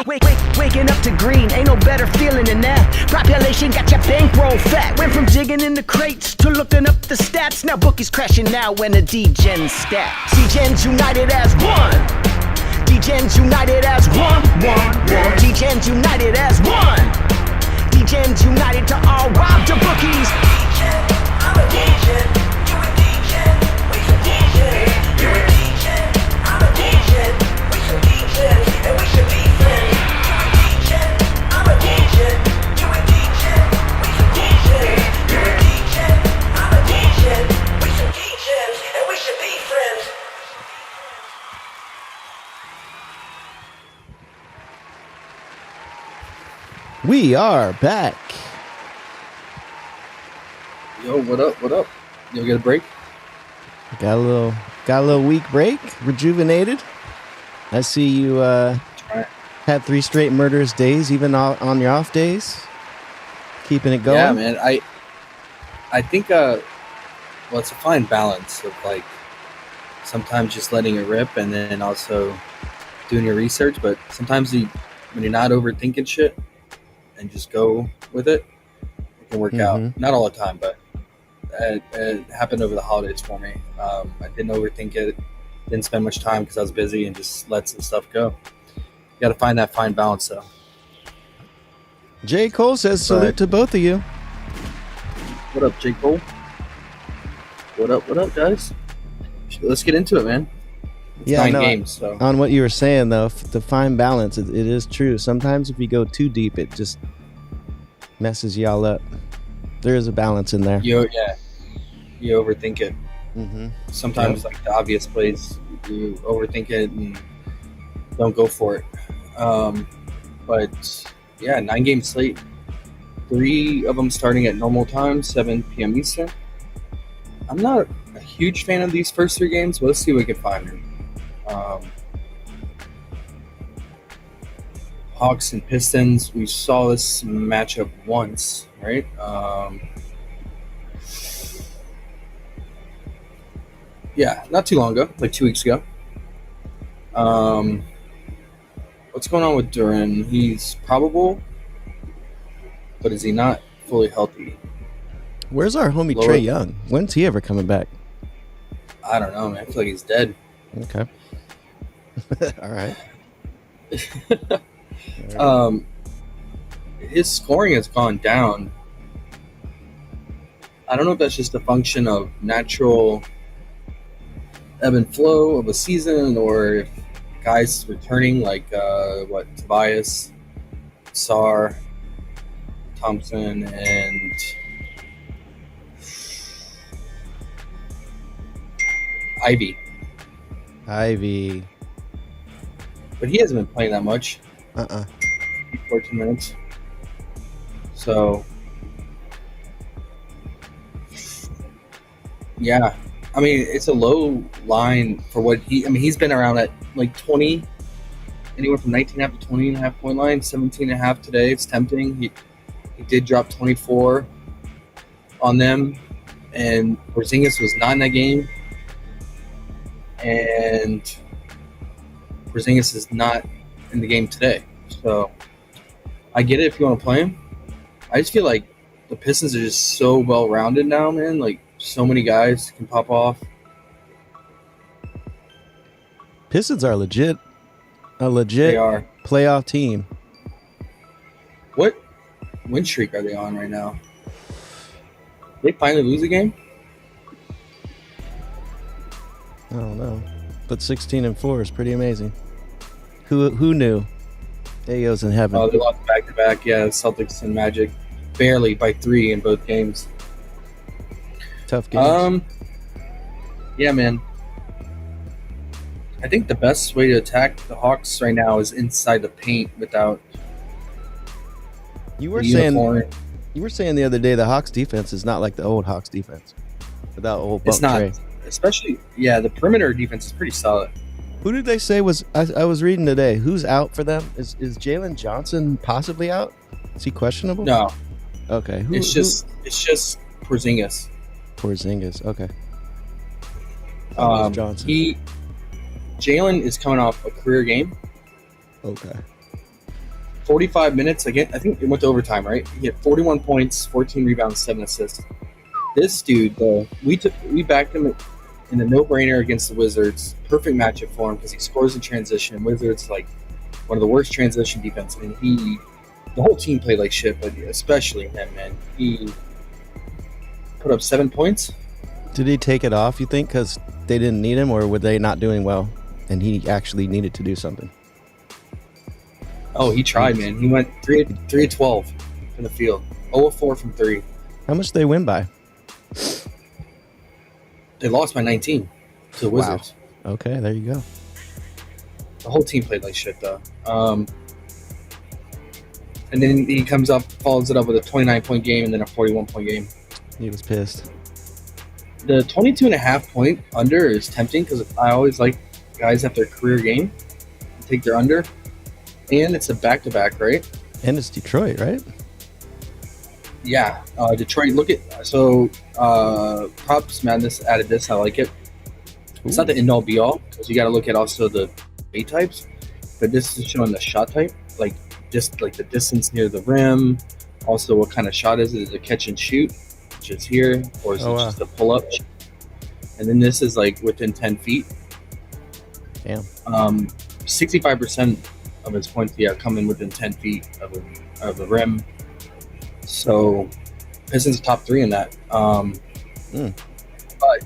Waking up to green, ain't no better feeling than that. Population got your bankroll fat. Went from digging in the crates to looking up the stats. Now bookies crashing now when the Degens stat. Degens united as one. Degens united as one. Degens united as one. Degens united to all rob the bookies. Degen, I'm a Degen. You a Degen. We some Degen. You a Degen. I'm a Degen. We some Degen. And we should be friends. You a Degen. I'm a Degen. You a Degen. We some Degen. You a Degen. I'm a Degen. We some Degens. And we should be friends. We are back. Yo, what up? What up? You get a break? Got a little week break. Rejuvenated. I see you had 3 straight murderous days, even on your off days. Keeping it going. Yeah, man. I think well, it's a fine balance of like sometimes just letting it rip and then also doing your research. But sometimes when you're not overthinking shit and just go with it, it can work out. Not all the time, but it happened over the holidays for me. I didn't overthink it, didn't spend much time because I was busy and just let some stuff go. You got to find that fine balance, though. J. Cole says salute to both of you. What up, J. Cole? What up, guys? Let's get into it, man. It's 9 games. So. On what you were saying, though, the fine balance, it is true. Sometimes if you go too deep, it just messes y'all up. There is a balance in there. You overthink it. Sometimes, like the obvious plays, you overthink it and don't go for it. But yeah, 9 game slate. 3 of them starting at normal time, 7 p.m. Eastern. I'm not a huge fan of these first 3 games, but let's see what we can find. Hawks and Pistons, we saw this matchup once, right? Yeah, not too long ago, like 2 weeks ago. What's going on with Duran? He's probable, but is he not fully healthy? Where's our homie Trae Young? When's he ever coming back? I don't know, man. I feel like he's dead. Okay. All right. His scoring has gone down. I don't know if that's just a function of natural ebb and flow of a season or if guys returning like Tobias, Sarr, Thompson, and Ivy. But he hasn't been playing that much. 14 minutes. So, yeah. I mean, it's a low line for what he's been around at like 20, anywhere from 19.5 to 20.5 point line, 17.5 today. It's tempting. He did drop 24 on them, and Porzingis was not in that game. And Porzingis is not in the game today. So I get it if you want to play him. I just feel like the Pistons are just so well-rounded now, man. Like, so many guys can pop off. Pistons are a legit playoff team. What win streak are they on right now? They finally lose a game? I don't know. But 16-4 is pretty amazing. Who knew? Ayo's in heaven. Oh, they lost back-to-back. Yeah, Celtics and Magic. Barely by 3 in both games. Tough games. Yeah, man. I think the best way to attack the Hawks right now is inside the paint without You were saying the other day the Hawks defense is not like the old Hawks defense. Without old Bump It's not. Trey. Especially, the perimeter defense is pretty solid. Who did they say was? I was reading today. Who's out for them? Is Jalen Johnson possibly out? Is he questionable? No. Okay. It's just Porzingis. Porzingis. Okay. Johnson. Jalen is coming off a career game. Okay. 45 minutes again. I think it went to overtime, right? He had 41 points, 14 rebounds, 7 assists. This dude, though, we backed him in a no-brainer against the Wizards. Perfect matchup for him because he scores in transition. Wizards like one of the worst transition defense, and the whole team played like shit, but especially him, man. He put up 7 points. Did he take it off, you think, because they didn't need him, or were they not doing well and he actually needed to do something? Oh, he tried, man. He went 3 of 12 from the field, 0 of 4 from 3. How much did they win by? They lost by 19 to the Wizards. Wow. Okay, there you go. The whole team played like shit, though. And then he comes up, follows it up with a 29-point game and then a 41-point game. He was pissed. The 22.5 point under is tempting because I always like guys at their career game to take their under. And it's a back-to-back, right? And it's Detroit, right? Yeah. Detroit, look at... So, Props Madness added this. I like it. It's not the end-all, be-all because you got to look at also the A types. But this is showing the shot type. Like, just like the distance near the rim. Also, what kind of shot is it? Is it a catch and shoot, which is here? Or is it just a pull-up? And then this is like within 10 feet. Damn. 65% of his points, coming within 10 feet of the rim. So, Pistons top 3 in that. But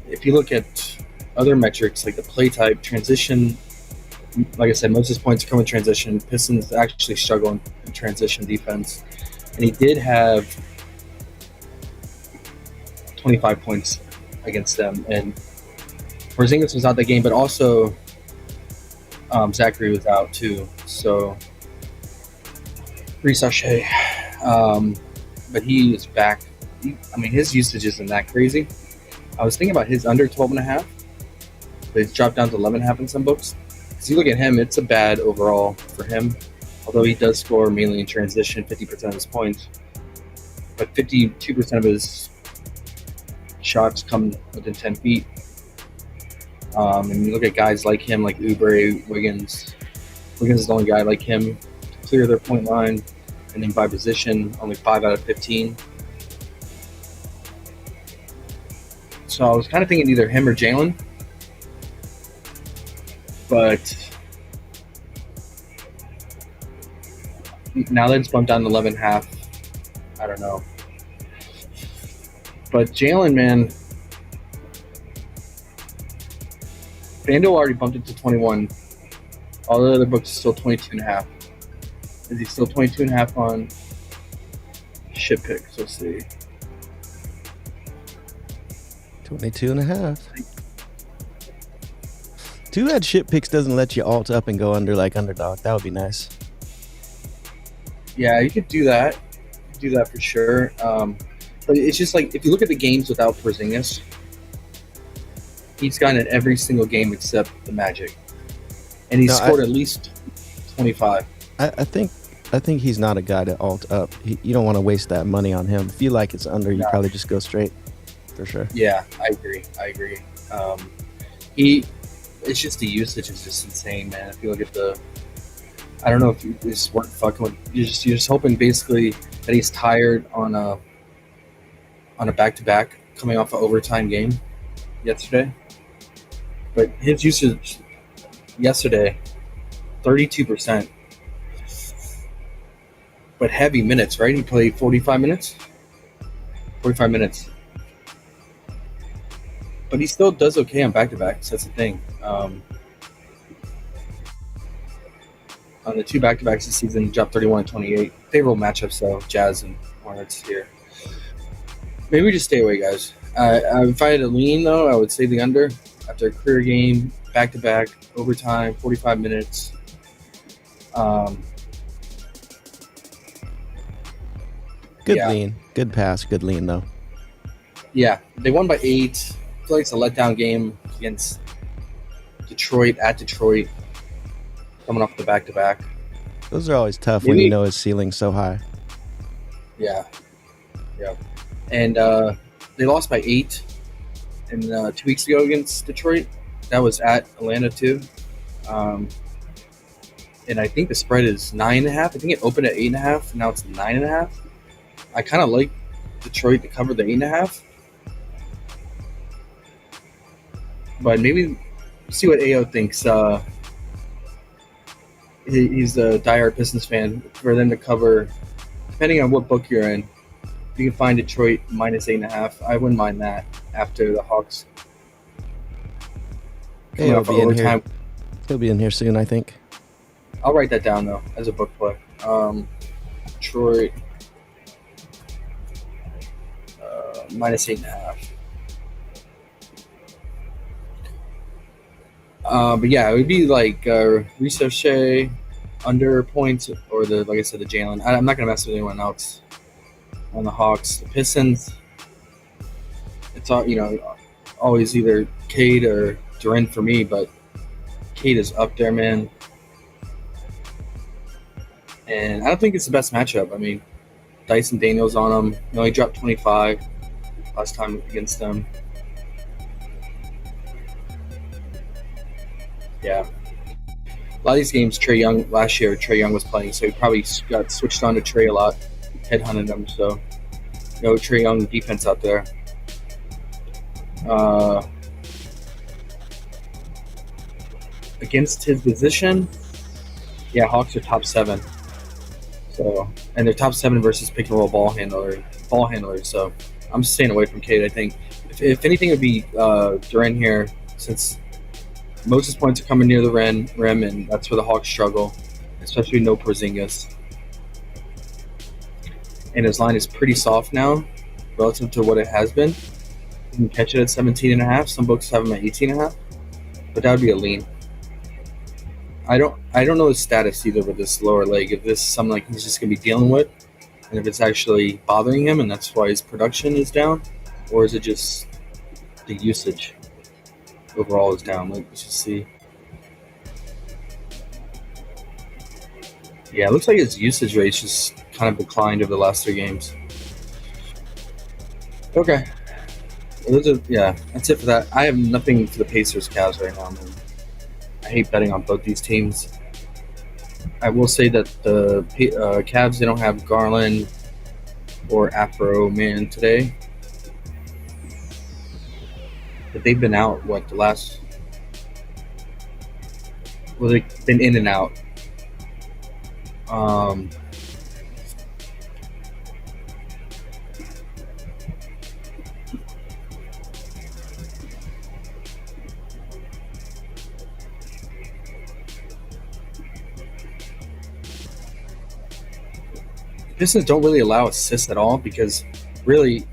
if you look at other metrics like the play type, transition, like I said, most of his points come in transition. Pistons actually struggle in transition defense. And he did have 25 points against them. And Porzingis was out that game, but also Zachary was out too. So, Sachet. But he is back. His usage isn't that crazy. I was thinking about his under 12.5, but it's dropped down to 11.5 in some books. Because you look at him, it's a bad overall for him. Although he does score mainly in transition, 50% of his points. But 52% of his shots come within 10 feet. And you look at guys like him, like Oubre, Wiggins. Wiggins is the only guy like him to clear their point line. And then by position, only 5 out of 15. So I was kind of thinking either him or Jalen. But now that it's bumped down to 11.5, I don't know. But Jalen, man, FanDuel already bumped it to 21. All the other books are still 22.5. Is he still 22.5 on PrizePicks? Let's see. 22.5. Too bad PrizePicks doesn't let you alt up and go under like Underdog. That would be nice. Yeah, you could do that. You could do that for sure. But it's just like, if you look at the games without Porzingis, he's gotten in every single game except the Magic. And he's scored at least 25. I think he's not a guy to alt up. You don't want to waste that money on him. If you like it's under, you probably just go straight. For sure. Yeah, I agree. It's just the usage is just insane, man. If you look at I don't know if you just weren't fucking with. You're just hoping basically that he's tired on a back-to-back coming off an overtime game yesterday. But his usage yesterday, 32%. But heavy minutes, right? He played 45 minutes. 45 minutes. But he still does okay on back-to-backs. That's the thing. On the 2 back-to-backs this season, he dropped 31 and 28. Favorable matchups, though. Jazz and Hornets here. Maybe we just stay away, guys. If I had to lean, though, I would say the under. After a career game, back-to-back, overtime, 45 minutes. Good lean. Good pass. Good lean, though. Yeah. They won by 8. I feel like it's a letdown game against Detroit, at Detroit, coming off the back-to-back. Those are always tough when you know his ceiling's so high. Yeah. And they lost by 8 2 weeks ago against Detroit. That was at Atlanta, too. and I think the spread is 9.5. I think it opened at 8.5. Now it's 9.5. I kind of like Detroit to cover the 8.5, but maybe see what AO thinks. He's a diehard Pistons fan. For them to cover, depending on what book you're in, if you can find Detroit minus 8.5, I wouldn't mind that after the Hawks. Coming He'll off be in overtime. here. He'll be in here soon, I think. I'll write that down though as a book play. Detroit minus 8.5. But yeah, it would be like Ricochet under points or like I said, the Jalen. I'm not gonna mess with anyone else on the Hawks. The Pistons, it's all always either Cade or Duran for me, but Cade is up there, man. And I don't think it's the best matchup. I mean, Dyson Daniels on him. He only dropped 25 last time against them. Yeah. A lot of these games, last year, Trae Young was playing, so he probably got switched on to Trae a lot, headhunted him. So, no Trae Young defense out there. Against his position, yeah, Hawks are top 7. So, and they're top 7 versus pick and roll ball handlers. So, I'm staying away from Cade. I think if anything, it would be Duran here, since most of his points are coming near the rim, and that's where the Hawks struggle, especially no Porzingis. And his line is pretty soft now relative to what it has been. You can catch it at 17.5. Some books have him at 18.5, but that would be a lean. I don't know his status either with this lower leg. If this is something like he's just going to be dealing with, and if it's actually bothering him, and that's why his production is down, or is it just the usage overall is down? Let's just see. Yeah, it looks like his usage rate's just kind of declined over the last 3 games. Okay. That's it for that. I have nothing for the Pacers Cavs right now, man. I hate betting on both these teams. I will say that the Cavs, they don't have Garland or Afro Man today. But they've been out, they've been in and out. Pistons don't really allow assists at all because really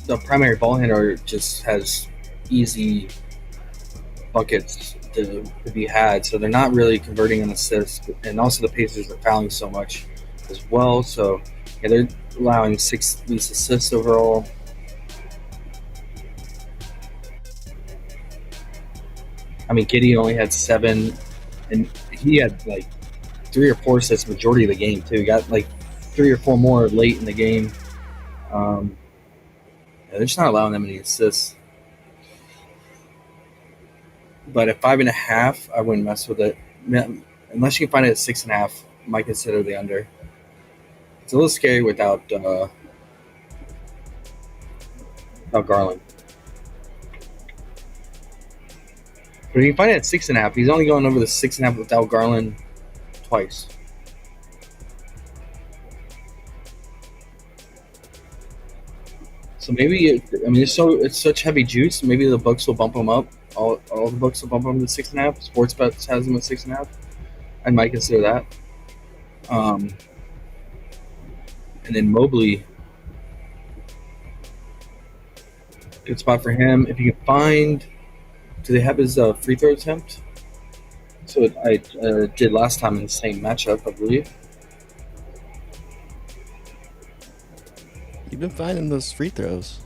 the primary ball handler just has easy buckets to be had, so they're not really converting on assists. And also the Pacers are fouling so much as well, so yeah, they're allowing 6 at least assists overall. I mean, Giddey only had 7, and he had like 3 or 4 assists majority of the game too. He got like 3 or 4 more late in the game. They're just not allowing that many assists. But at 5.5, I wouldn't mess with it unless you can find it at 6.5. I might consider the under. It's a little scary without Garland. But if you can find it at 6.5, he's only going over the 6.5 without Garland twice. So maybe it's such heavy juice. Maybe the books will bump him up. All the books will bump him to 6.5. Sports bets has him at 6.5. I might consider that. And then Mobley, good spot for him. If you can find, do they have his free throw attempt? So I did last time in the same matchup, I believe. You've been finding those free throws.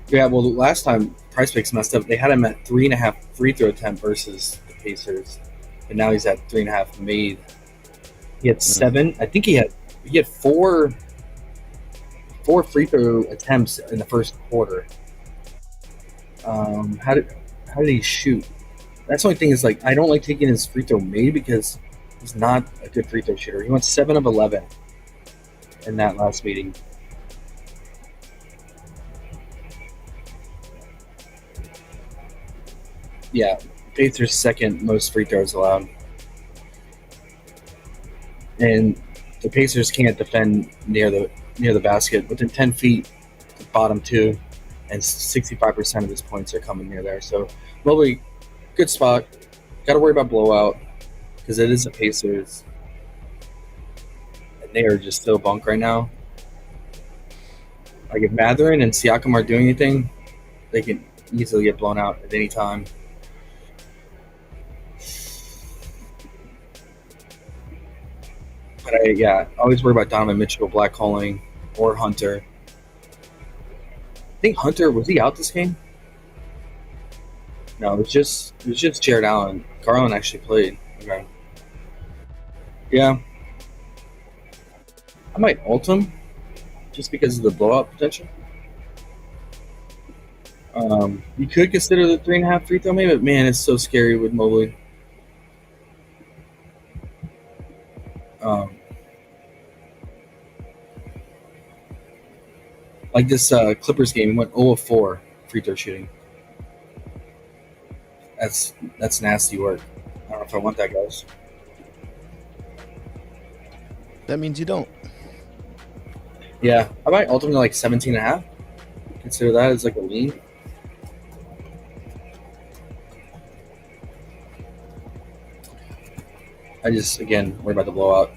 Yeah, well, last time PrizePicks messed up. They had him at 3.5 free throw attempt versus the Pacers, and now he's at 3.5 made. He had 7. I think he had 4 free throw attempts in the first quarter. How did he shoot? That's the only thing is like I don't like taking his free throw made because he's not a good free throw shooter. He went 7 of 11 in that last meeting. Yeah, Pacers second most free throws allowed, and the Pacers can't defend near the basket within 10 feet. The bottom two, and 65% of his points are coming near there. So, Mobley, good spot. Got to worry about blowout because it is the Pacers, and they are just so bunk right now. Like if Matherin and Siakam aren't doing anything, they can easily get blown out at any time. But I always worry about Donovan Mitchell blackholing or Hunter. I think Hunter, was he out this game? No, it was just Jared Allen. Garland actually played. Okay. Yeah. I might ult him just because of the blowout potential. You could consider the 3.5 free throw maybe, but man, it's so scary with Mobley. Like this Clippers game, he went 0 of 4 free throw shooting. That's nasty work. I don't know if I want that, guys. That means you don't. Yeah, I might ultimately like 17.5. Consider that as like a lean. I just, again, worry about the blowout.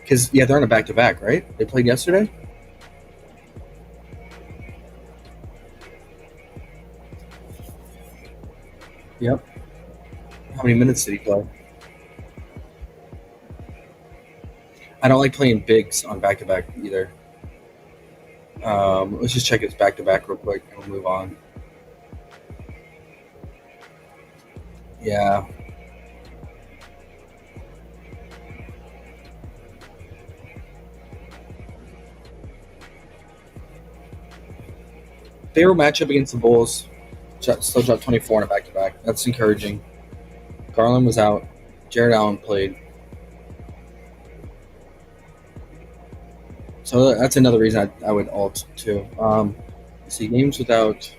Because, they're on a back-to-back, right? They played yesterday? Yep. How many minutes did he play? I don't like playing bigs on back-to-back either. Let's just check his back-to-back real quick and we'll move on. Yeah. Favorite matchup against the Bulls. Still dropped 24 in a back-to-back. That's encouraging. Garland was out. Jared Allen played. So that's another reason I would ult too. See games without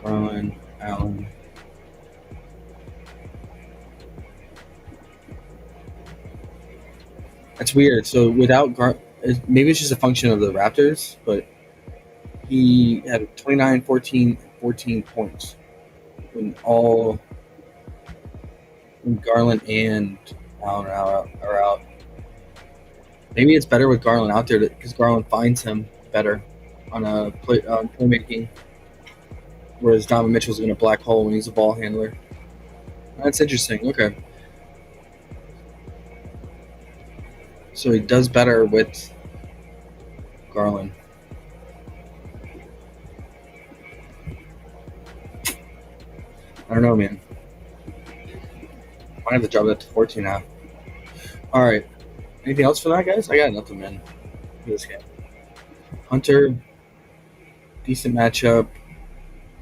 Garland, Allen. That's weird. So without maybe it's just a function of the Raptors, but he had 29, 14, 14 points when Garland and Allen are out. Maybe it's better with Garland out there because Garland finds him better on playmaking, whereas Donovan Mitchell's in a black hole when he's a ball handler. That's interesting. Okay. So he does better with Garland. I don't know, man. Might have to drop that to 14 now. All right. Anything else for that, guys? I got nothing, man, for this game. Hunter, decent matchup.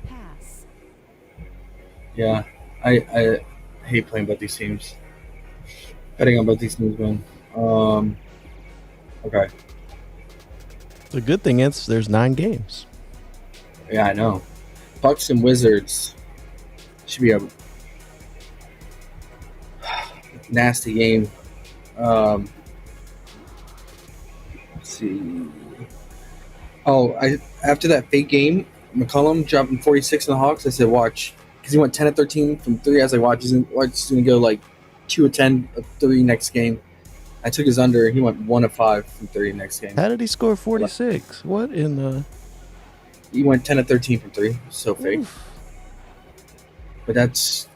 Pass. Yeah, I hate playing both these teams. Betting on both these teams, man. Okay. The good thing is there's 9 games. Yeah, I know. Bucks and Wizards should be a nasty game. Let's see. After that fake game, McCollum dropping 46 in the Hawks. I said, watch, because he went 10 of 13 from 3. I was like, watch, he's going to go like 2 of 10 of 3 next game. I took his under. He went 1 of 5 from 3 next game. How did he score 46? What in the? He went 10 of 13 from 3. So fake. Oof. But that's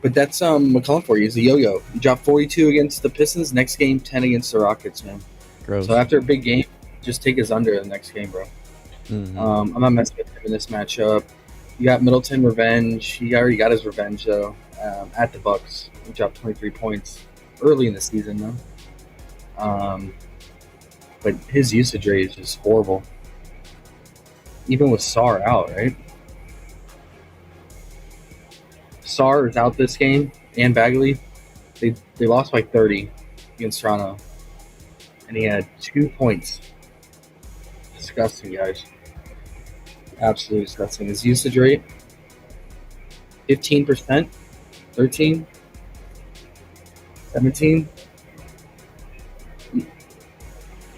McCollum for you. He's a yo-yo. He dropped 42 against the Pistons. Next game, 10 against the Rockets, man. Gross. So after a big game, just take his under the next game, bro. Mm-hmm. I'm not messing with him in this matchup. You got Middleton revenge. He already got his revenge though at the Bucks. He dropped 23 points early in the season though. But his usage rate is just horrible. Even with Sarr out, right? Sarr is out this game, and Bagley. They lost by 30 against Toronto, and he had 2 points. Disgusting, guys. Absolutely disgusting. His usage rate 15%, 13, 17.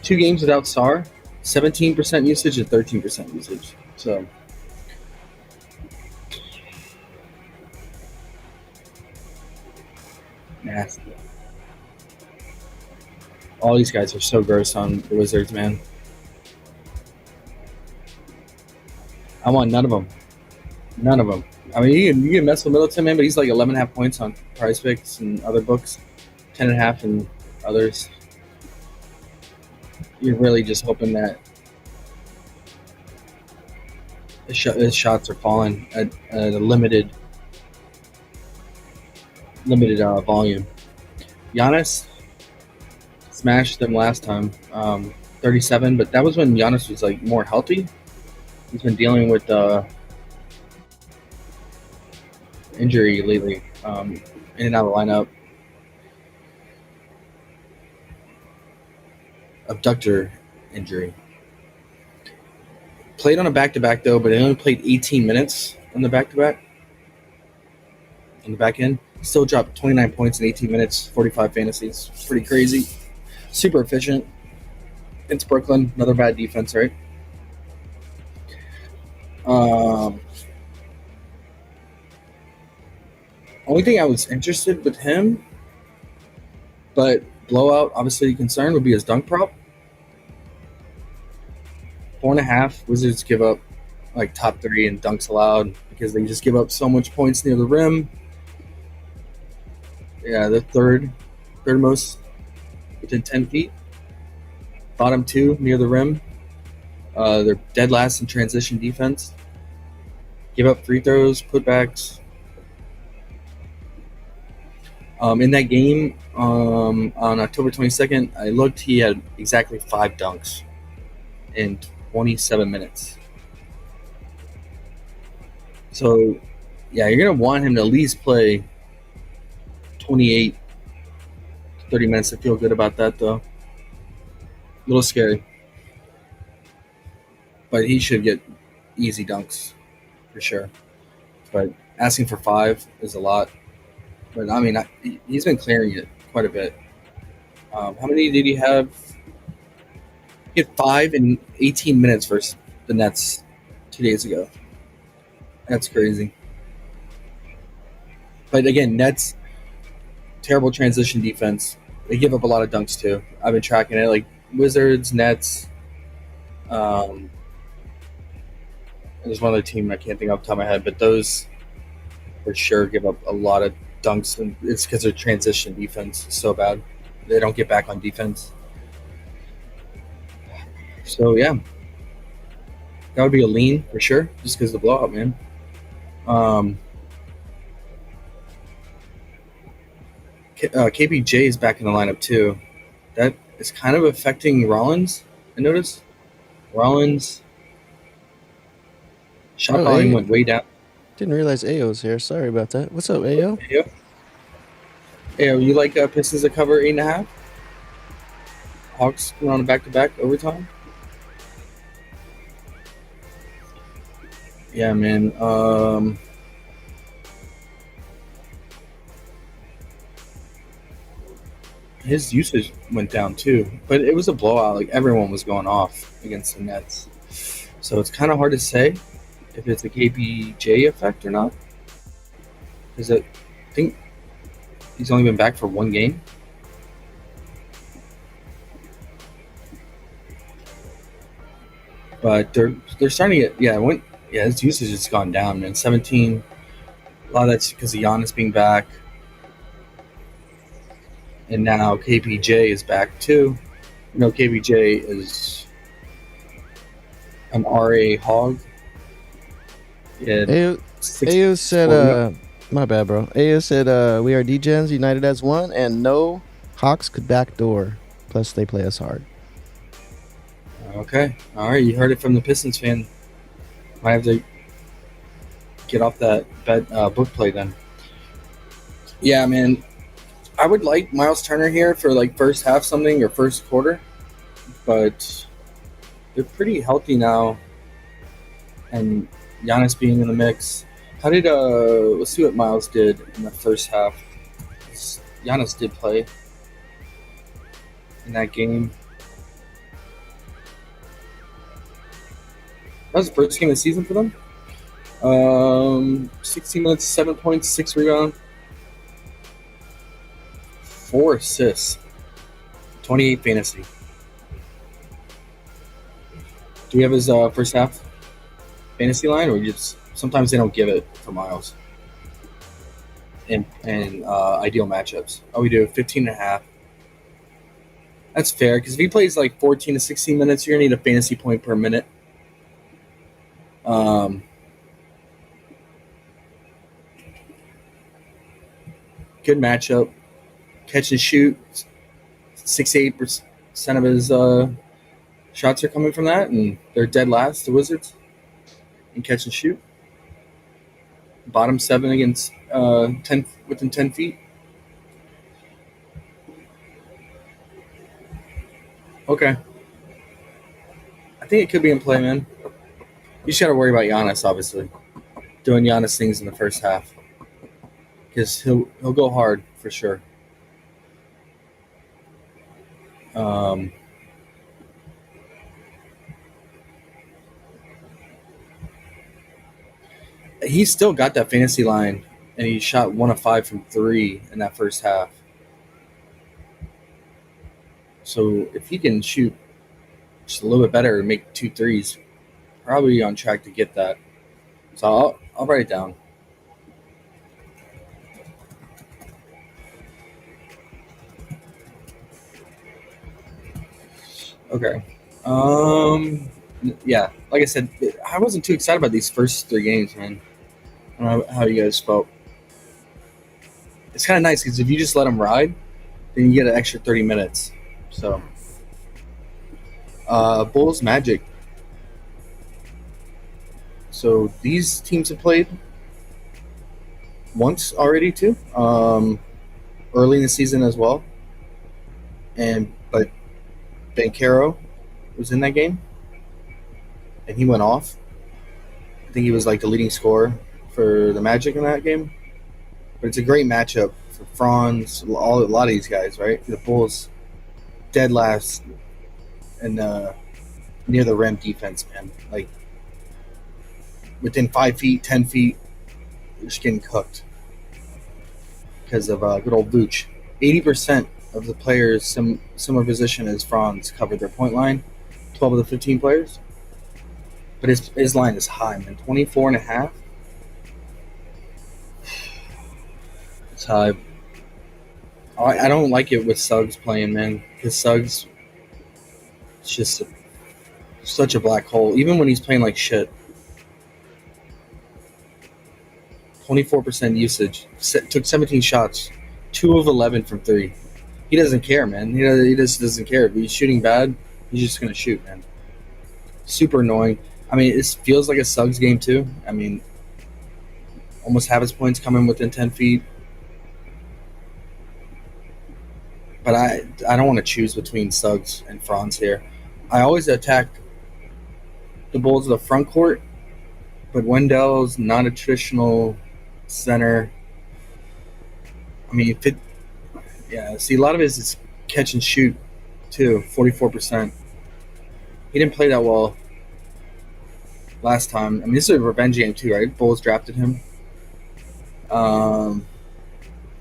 2 games without Sarr, 17% usage and 13% usage. So nasty. All these guys are so gross on the Wizards, man. I want none of them. None of them. I mean, you can mess with Middleton, man, but he's like 11.5 points on PrizePicks and other books, 10.5 and others. You're really just hoping that his shots are falling at a limited volume. Giannis smashed them last time, 37, but that was when Giannis was like more healthy. He's been dealing with injury lately, in and out of the lineup. Abductor injury. Played on a back-to-back though, but he only played 18 minutes on the back-to-back. On the back end, still dropped 29 points in 18 minutes, 45 fantasies. Pretty crazy. Super efficient. It's Brooklyn, another bad defense, right? Only thing I was interested with him, but blowout obviously concern would be his dunk prop. 4.5. Wizards give up like top 3 in dunks allowed because they just give up so much points near the rim. Yeah, the third most within 10 feet. Bottom 2 near the rim. They're dead last in transition defense. Give up free throws, putbacks. In that game on October 22nd, I looked. He had exactly 5 dunks in 27 minutes. So, yeah, you're going to want him to at least play 28, 30 minutes to feel good about that, though. A little scary. But he should get easy dunks for sure. But asking for 5 is a lot. But, I mean, he's been clearing it quite a bit. How many did he have? He had 5 in 18 minutes versus the Nets 2 days ago. That's crazy. But, again, Nets, terrible transition defense. They give up a lot of dunks, too. I've been tracking it. Like, Wizards, Nets. There's one other team I can't think off the top of my head, but those for sure give up a lot of dunks, and it's because their transition defense is so bad. They don't get back on defense. So, yeah. That would be a lean for sure, just because of the blowout, man. KPJ is back in the lineup, too. That is kind of affecting Rollins, I noticed. Rollins shot volume went way down. Didn't realize Ayo's here. Sorry about that. What's up, Ayo? Ayo, you like Pistons to cover 8.5? Hawks went on a back-to-back overtime? Yeah, man. His usage went down too, but it was a blowout. Like everyone was going off against the Nets, so it's kind of hard to say if it's a KPJ effect or not. Because I think he's only been back for 1 game. But they're starting to get his usage has gone down, man. 17. A lot of that's because of Giannis being back. And now KPJ is back too. You know, KPJ is an RA hog. Ayo said, my bad, bro. Ayo said, we are Degens, united as one, and no Hawks could backdoor. Plus, they play us hard. Okay. All right. You heard it from the Pistons fan. Might have to get off that book play then. Yeah, man. I would like Miles Turner here for like first half something or first quarter, but they're pretty healthy now, and Giannis being in the mix. How did let's see what Miles did in the first half. Giannis did play in that game. That was the first game of the season for them. 16 minutes, 7 points, 6 rebounds, 4 assists, 28 fantasy. Do we have his first half fantasy line, or just sometimes they don't give it for Miles in ideal matchups? Oh, we do 15 and a half. That's fair, because if he plays like 14 to 16 minutes, you're going to need a fantasy point per minute. Good matchup. Catch and shoot. 68% of his shots are coming from that, and they're dead last, the Wizards, in catch and shoot. Bottom 7 against 10 within 10 feet. Okay. I think it could be in play, man. You just got to worry about Giannis, obviously. Doing Giannis things in the first half. Because he'll go hard, for sure. He still got that fantasy line, and he shot 1 of 5 from 3 in that first half. So if he can shoot just a little bit better and make 2 threes, probably on track to get that. So I'll write it down. Okay. Yeah, like I said, I wasn't too excited about these first 3 games, man. I don't know how you guys felt. It's kind of nice because if you just let them ride, then you get an extra 30 minutes. So, Bulls Magic. So these teams have played once already too, early in the season as well. But Banchero was in that game, and he went off. I think he was like the leading scorer for the Magic in that game. But it's a great matchup for Franz, a lot of these guys, right? The Bulls dead last and near the rim defense, man. Like within 5 feet, 10 feet, you're just getting cooked because of good old Vooch. 80% of the players similar position as Franz covered their point line. 12 of the 15 players. But his line is high, man. 24 and a half. It's high. I don't like it with Suggs playing, man. Because Suggs is just such a black hole. Even when he's playing like shit. 24% usage. Took 17 shots. 2 of 11 from 3. He doesn't care, man. He just doesn't care. If he's shooting bad, he's just going to shoot, man. Super annoying. I mean, it feels like a Suggs game, too. I mean, almost half his points coming within 10 feet. But I don't want to choose between Suggs and Franz here. I always attack the Bulls of the front court, but Wendell's not a traditional center. I mean, see, a lot of it is catch and shoot, too, 44%. He didn't play that well last time. I mean, this is a revenge game, too, right? Bulls drafted him. He only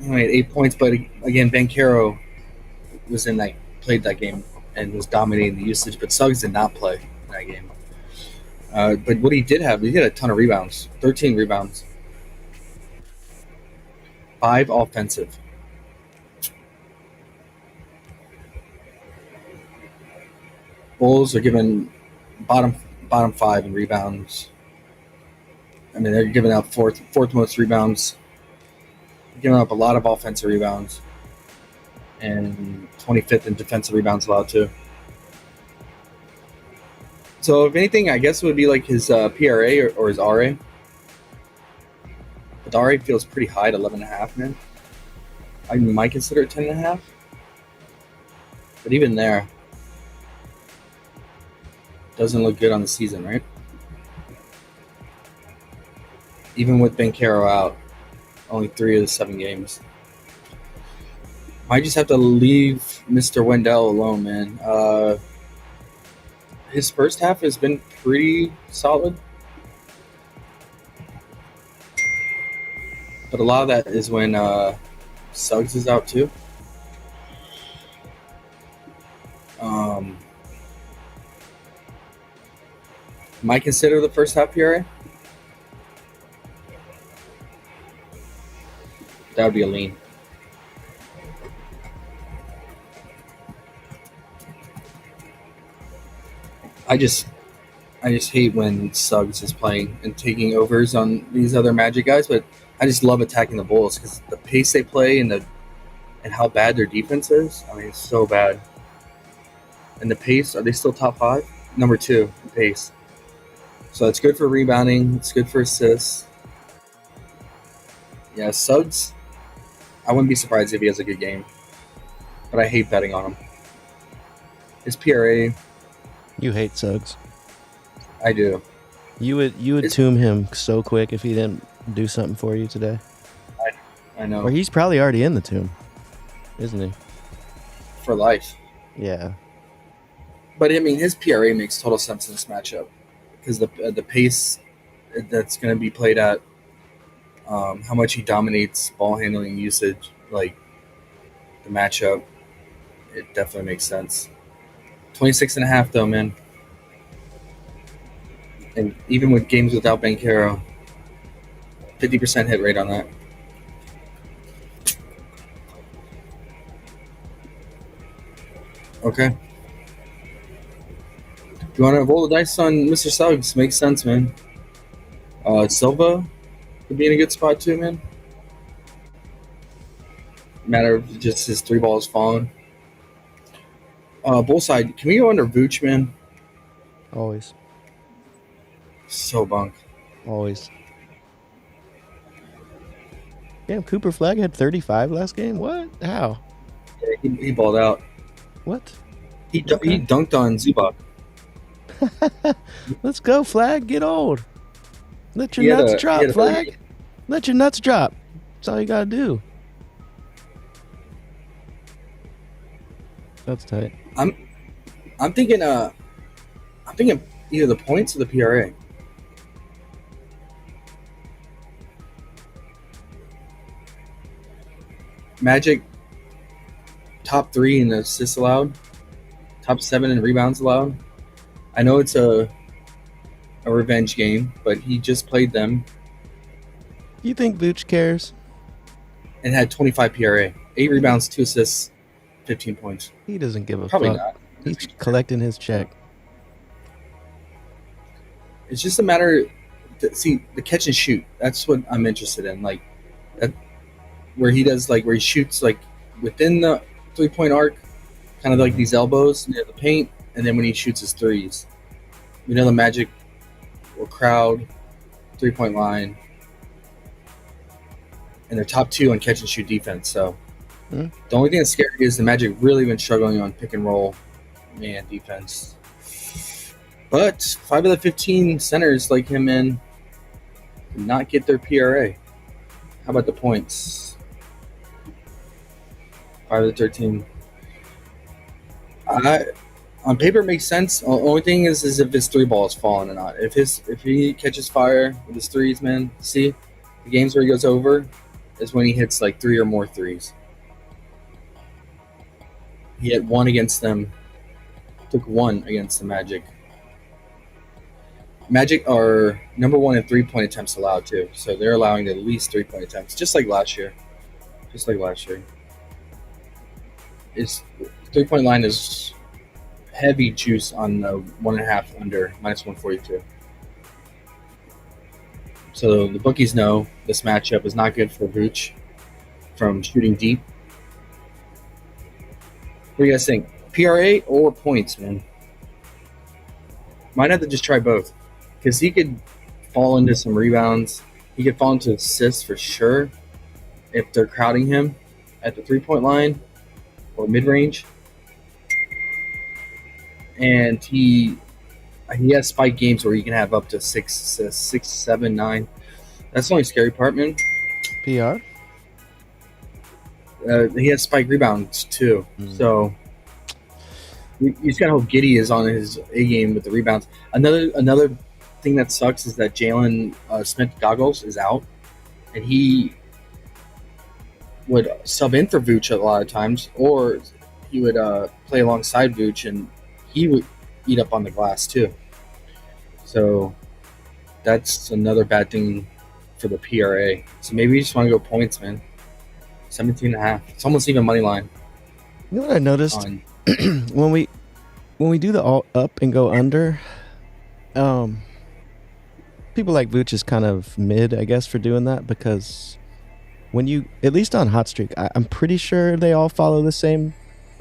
had 8 points, but again, Banchero played that game and was dominating the usage, but Suggs did not play in that game. But what he did have, he had a ton of rebounds, 13 rebounds, 5 offensive. Bulls are given bottom 5 in rebounds. I mean, they're giving up fourth most rebounds, giving up a lot of offensive rebounds, and 25th in defensive rebounds allowed too. So if anything, I guess it would be like his PRA or his RA. But the RA feels pretty high at 11.5, man. I might consider it 10.5. But even there, doesn't look good on the season, right? Even with Bankero out, only 3 of the 7 games. Might just have to leave Mr. Wendell alone, man. His first half has been pretty solid. But a lot of that is when Suggs is out too. Might consider the first half PRA. That would be a lean. I just hate when Suggs is playing and taking overs on these other Magic guys, but I just love attacking the Bulls because the pace they play and how bad their defense is. I mean, it's so bad. And the pace, are they still top 5? Number 2, the pace. So it's good for rebounding. It's good for assists. Yeah, Suggs, I wouldn't be surprised if he has a good game. But I hate betting on him. His PRA, You hate Suggs. I do. You would tomb him so quick if he didn't do something for you today. I know. Or he's probably already in the tomb, isn't he? For life. Yeah. But, I mean, his PRA makes total sense in this matchup. Because the pace that's going to be played at, how much he dominates ball handling usage, like the matchup, it definitely makes sense. 26.5 though, man. And even with games without Bankero, 50% hit rate on that. Okay. If you want to roll the dice on Mr. Suggs, makes sense, man. Silva could be in a good spot too, man. Matter of just his 3 balls falling. Bull side, can we go under Vooch, man? Always. So bunk. Always. Damn, Cooper Flag had 35 last game? What? How? Yeah, he balled out. What? He dunked on Zubac. Let's go, Flag. Get old. Let He your had nuts a- drop, he had a- Flag. Let your nuts drop. That's all you gotta do. That's tight. I'm thinking either the points or the PRA. Magic top 3 in assists allowed, top 7 in rebounds allowed. I know it's a revenge game, but he just played them You think Vooch cares? and had 25 PRA, 8 rebounds, 2 assists, 15 points. He doesn't give a Probably fuck. not. He's collecting his check. It's just a matter. See, the catch and shoot. That's what I'm interested in. Like that, where he shoots like within the 3-point arc, kind of like these elbows near the paint, and then when he shoots his threes, we know the Magic will crowd 3-point line, and they're top 2 on catch and shoot defense. So the only thing that's scary is the Magic really been struggling on pick and roll man defense. But 5 of the 15 centers like him did not get their PRA. How about the points? 5 of the 13. On paper, it makes sense. The only thing is if his 3 ball is falling or not. If he catches fire with his threes, man, see the games where he goes over is when he hits like 3 or more threes. He had 1 against them. Took 1 against the Magic. Magic are number 1 in 3-point attempts allowed too, so they're allowing at least 3-point attempts, just like last year. His 3-point line is heavy juice on the 1.5 under -142. So the bookies know this matchup is not good for Vooch from shooting deep. What do you guys think? PRA or points, man? Might have to just try both. Because he could fall into some rebounds. He could fall into assists for sure if they're crowding him. at the 3-point line or mid range, and he has spike games where he can have up to 6, 7, 9. That's the only scary part, man. PR. He has spike rebounds too, so you just gotta hope Giddy is on his A game with the rebounds. Another thing that sucks is that Jalen Smith Goggles is out, and he would sub in for Vooch a lot of times, or he would play alongside Vooch, and he would eat up on the glass too. So that's another bad thing for the PRA. So maybe you just want to go points, man. 17.5. It's almost even money line. You know what I noticed On, when we do the all up and go under, people like Vooch is kind of mid, I guess, for doing that, because when you, at least on Hot Streak, I'm pretty sure they all follow the same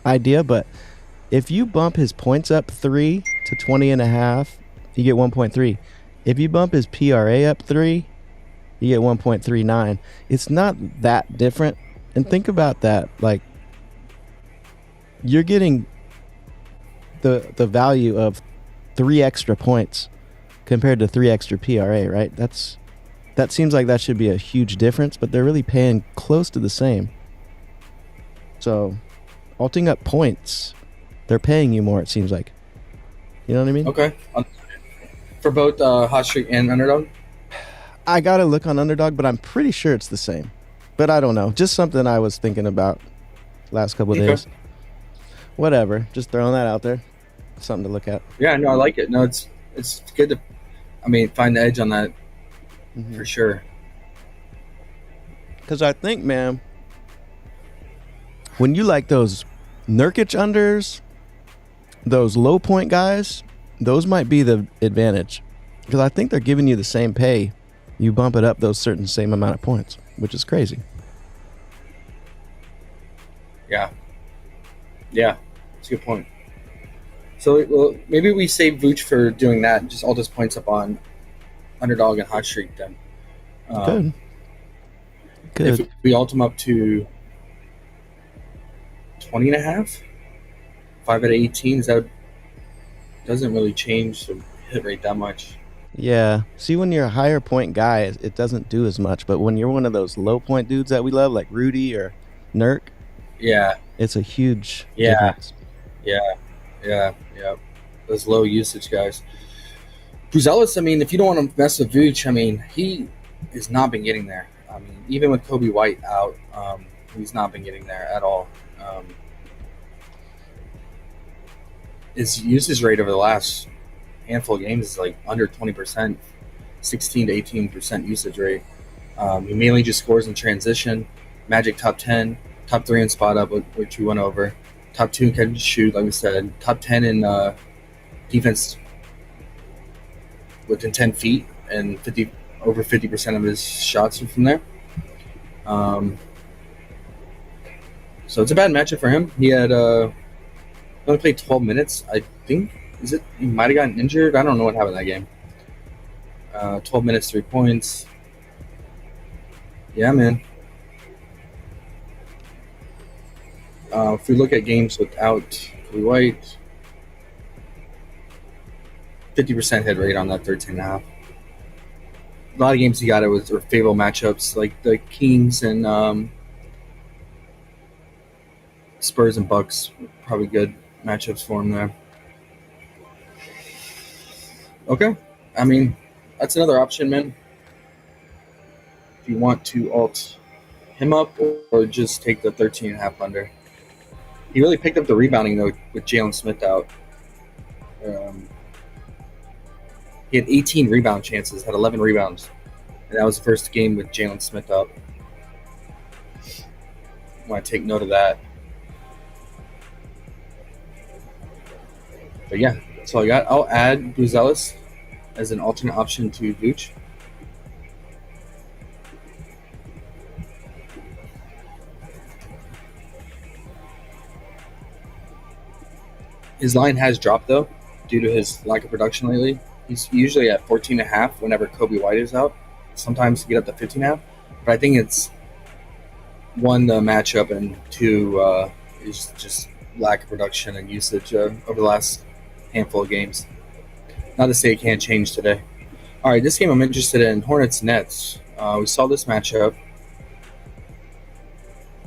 idea, but if you bump his points up 3 to 20.5, you get 1.3. If you bump his PRA up 3, you get 1.39. It's not that different. And think about that. Like, you're getting the value of 3 extra points compared to 3 extra PRA, right? That seems like that should be a huge difference, but they're really paying close to the same. So, alting up points, they're paying you more, it seems like. You know what I mean? okay. For both Hot Streak and Underdog? I gotta look on Underdog, but I'm pretty sure it's the same. But I don't know. Just something I was thinking about last couple of days. Whatever. Just throwing that out there. Something to look at. Yeah, no, I like it. No, it's good to, find the edge on that for sure. Because I think, man, when you like those Nurkic unders, those low point guys, those might be the advantage. Because I think they're giving you the same pay. You bump it up those certain same amount of points, which is crazy. Yeah. Yeah, that's a good point. So well, maybe we save Vooch for doing that. Just all those points up on Underdog and Hot Streak then. Good. If we ult him up to 20.5, 5 out of 18, that doesn't really change the hit rate that much. Yeah. See, when you're a higher point guy, it doesn't do as much. But when you're one of those low point dudes that we love, like Rudy or Nurk, yeah, it's a huge Yeah. difference. Yeah. Those low usage guys. Bruzelis, if you don't want to mess with Vooch, he has not been getting there. Even with Kobe White out, he's not been getting there at all. His usage rate over the last handful of games is like under 20%, 16 to 18% usage rate. He mainly just scores in transition. Magic top 10, top 3 in spot up, which we went over. Top 2 in catch and shoot, like we said. Top 10 in defense within 10 feet, and over 50% of his shots are from there. So it's a bad matchup for him. He had only played 12 minutes, I think. He might have gotten injured. I don't know what happened in that game. 12 minutes, 3 points. Yeah, man. If we look at games without Kobe White, 50% hit rate on that 13.5. A lot of games he got it were favorable matchups, like the Kings and Spurs and Bucks. Probably good matchups for him there. Okay. That's another option, man. If you want to alt him up or just take the 13.5 under. He really picked up the rebounding, though, with Jalen Smith out. He had 18 rebound chances, had 11 rebounds. And that was the first game with Jalen Smith out. I want to take note of that. But yeah, that's all I got. I'll add Bruzelis as an alternate option to Vooch. His line has dropped, though, due to his lack of production lately. He's usually at 14.5 whenever Kobe White is out. Sometimes he get up to 15.5. But I think it's one, the matchup, and two, is just lack of production and usage over the last handful of games. Not to say it can't change today. All right, this game I'm interested in, Hornets Nets. We saw this matchup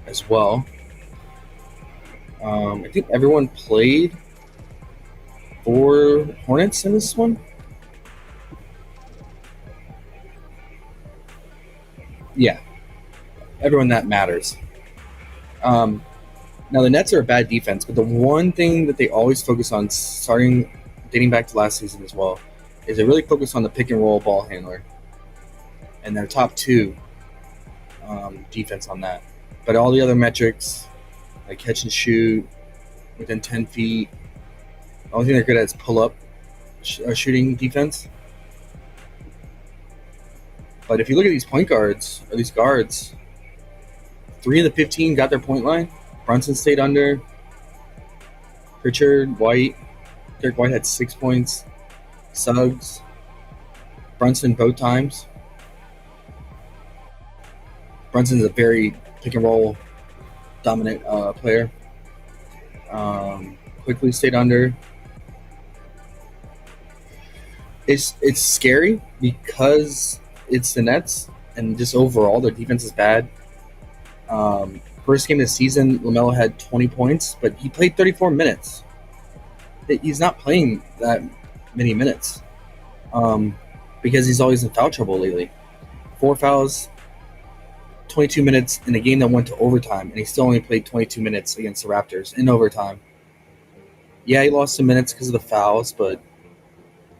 as well. I think everyone played for Hornets in this one. Yeah, everyone that matters. Now the Nets are a bad defense, but the one thing that they always focus on, dating back to last season as well, is they really focus on the pick and roll ball handler, and their top two defense on that. But all the other metrics, like catch and shoot within 10 feet, the only thing they're good at is pull up shooting defense. But if you look at these point guards or these guards, 3 of the 15 got their point line. Brunson stayed under. Pritchard, White. Derek White had 6 points. Suggs. Brunson both times. Brunson's a very pick and roll dominant player. Quickly stayed under. It's scary because it's the Nets, and just overall their defense is bad. First game of the season, LaMelo had 20 points, but he played 34 minutes. He's not playing that many minutes because he's always in foul trouble lately. 4 fouls, 22 minutes in a game that went to overtime, and he still only played 22 minutes against the Raptors in overtime. Yeah, he lost some minutes because of the fouls, but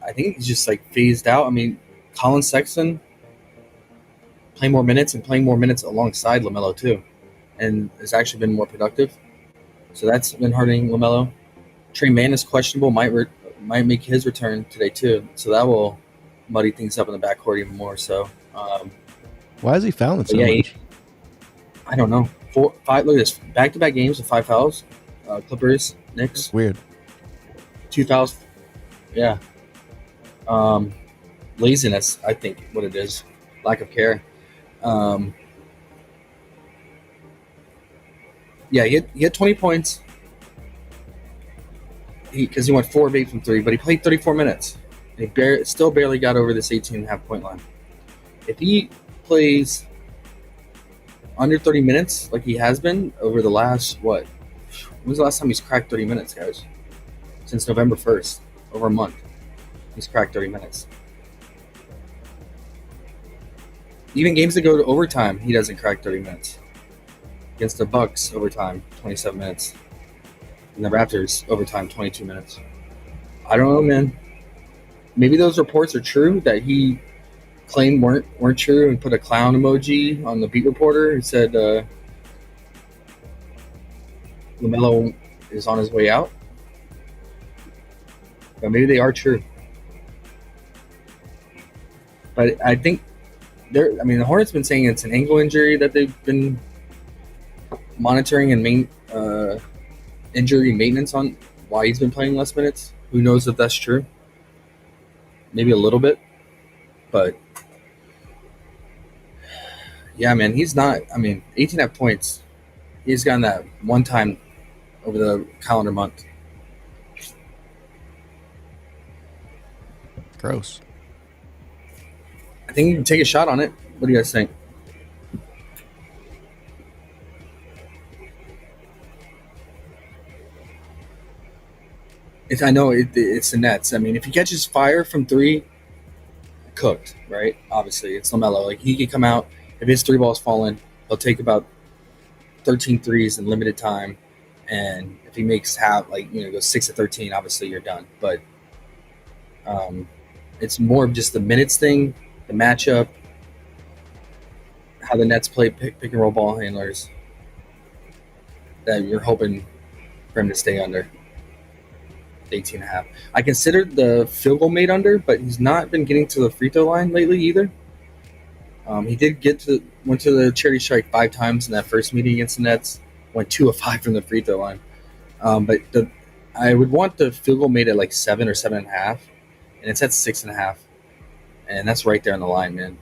I think he's just like phased out. I mean, Colin Sexton playing more minutes alongside LaMelo too, and has actually been more productive. So that's been hurting LaMelo. Trey Mann is questionable, might make his return today too. So that will muddy things up in the backcourt even more. So why is he fouling so much? I don't know. 4, 5. Look at this, back-to-back games with 5 fouls. Clippers, Knicks. That's weird. 2 fouls. Yeah. Laziness, I think, what it is. Lack of care. Yeah, he had 20 points. Because he went 4 of 8 from 3, but he played 34 minutes. He still barely got over this 18.5 point line. If he plays under 30 minutes like he has been over the last, when was the last time he's cracked 30 minutes, guys? Since November 1st, over a month. He's cracked 30 minutes. Even games that go to overtime, he doesn't crack 30 minutes. Against the Bucks, overtime, 27 minutes. And the Raptors, overtime, 22 minutes. I don't know, man. Maybe those reports are true that he claimed weren't true, and put a clown emoji on the beat reporter who said LaMelo is on his way out. But maybe they are true. But I think the Hornets been saying it's an ankle injury that they've been monitoring and injury maintenance on, why he's been playing less minutes. Who knows if that's true? Maybe a little bit. But yeah, man, he's not. 18.5 points. He's gotten that one time over the calendar month. Gross. I think you can take a shot on it. What do you guys think? I know it's the Nets. I mean, if he catches fire from 3, cooked, right? Obviously, it's LaMelo. Like, he can come out. If his 3 ball's falling, he'll take about 13 threes in limited time. And if he makes goes 6 of 13, obviously you're done. But it's more of just the minutes thing, the matchup, how the Nets play pick and roll ball handlers, that you're hoping for him to stay under 18.5. I considered the field goal made under, but he's not been getting to the free throw line lately either. He did went to the charity strike 5 times in that first meeting against the Nets. Went 2 of 5 from the free throw line. But I would want the field goal made at like 7 or 7.5, and it's at 6.5, and that's right there on the line, man.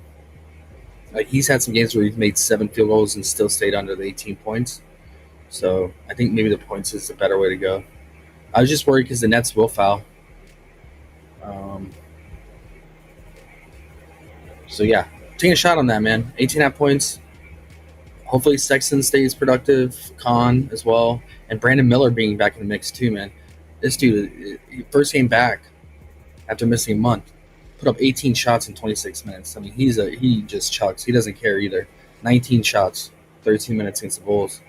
Like he's had some games where he's made 7 field goals and still stayed under the 18 points. So I think maybe the points is a better way to go. I was just worried because the Nets will foul. So yeah, taking a shot on that, man. 18.5 points. Hopefully Sexton stays productive. Khan as well, and Brandon Miller being back in the mix too, man. This dude, first game back after missing a month, put up 18 shots in 26 minutes. I mean, he just chucks. He doesn't care either. 19 shots, 13 minutes against the Bulls.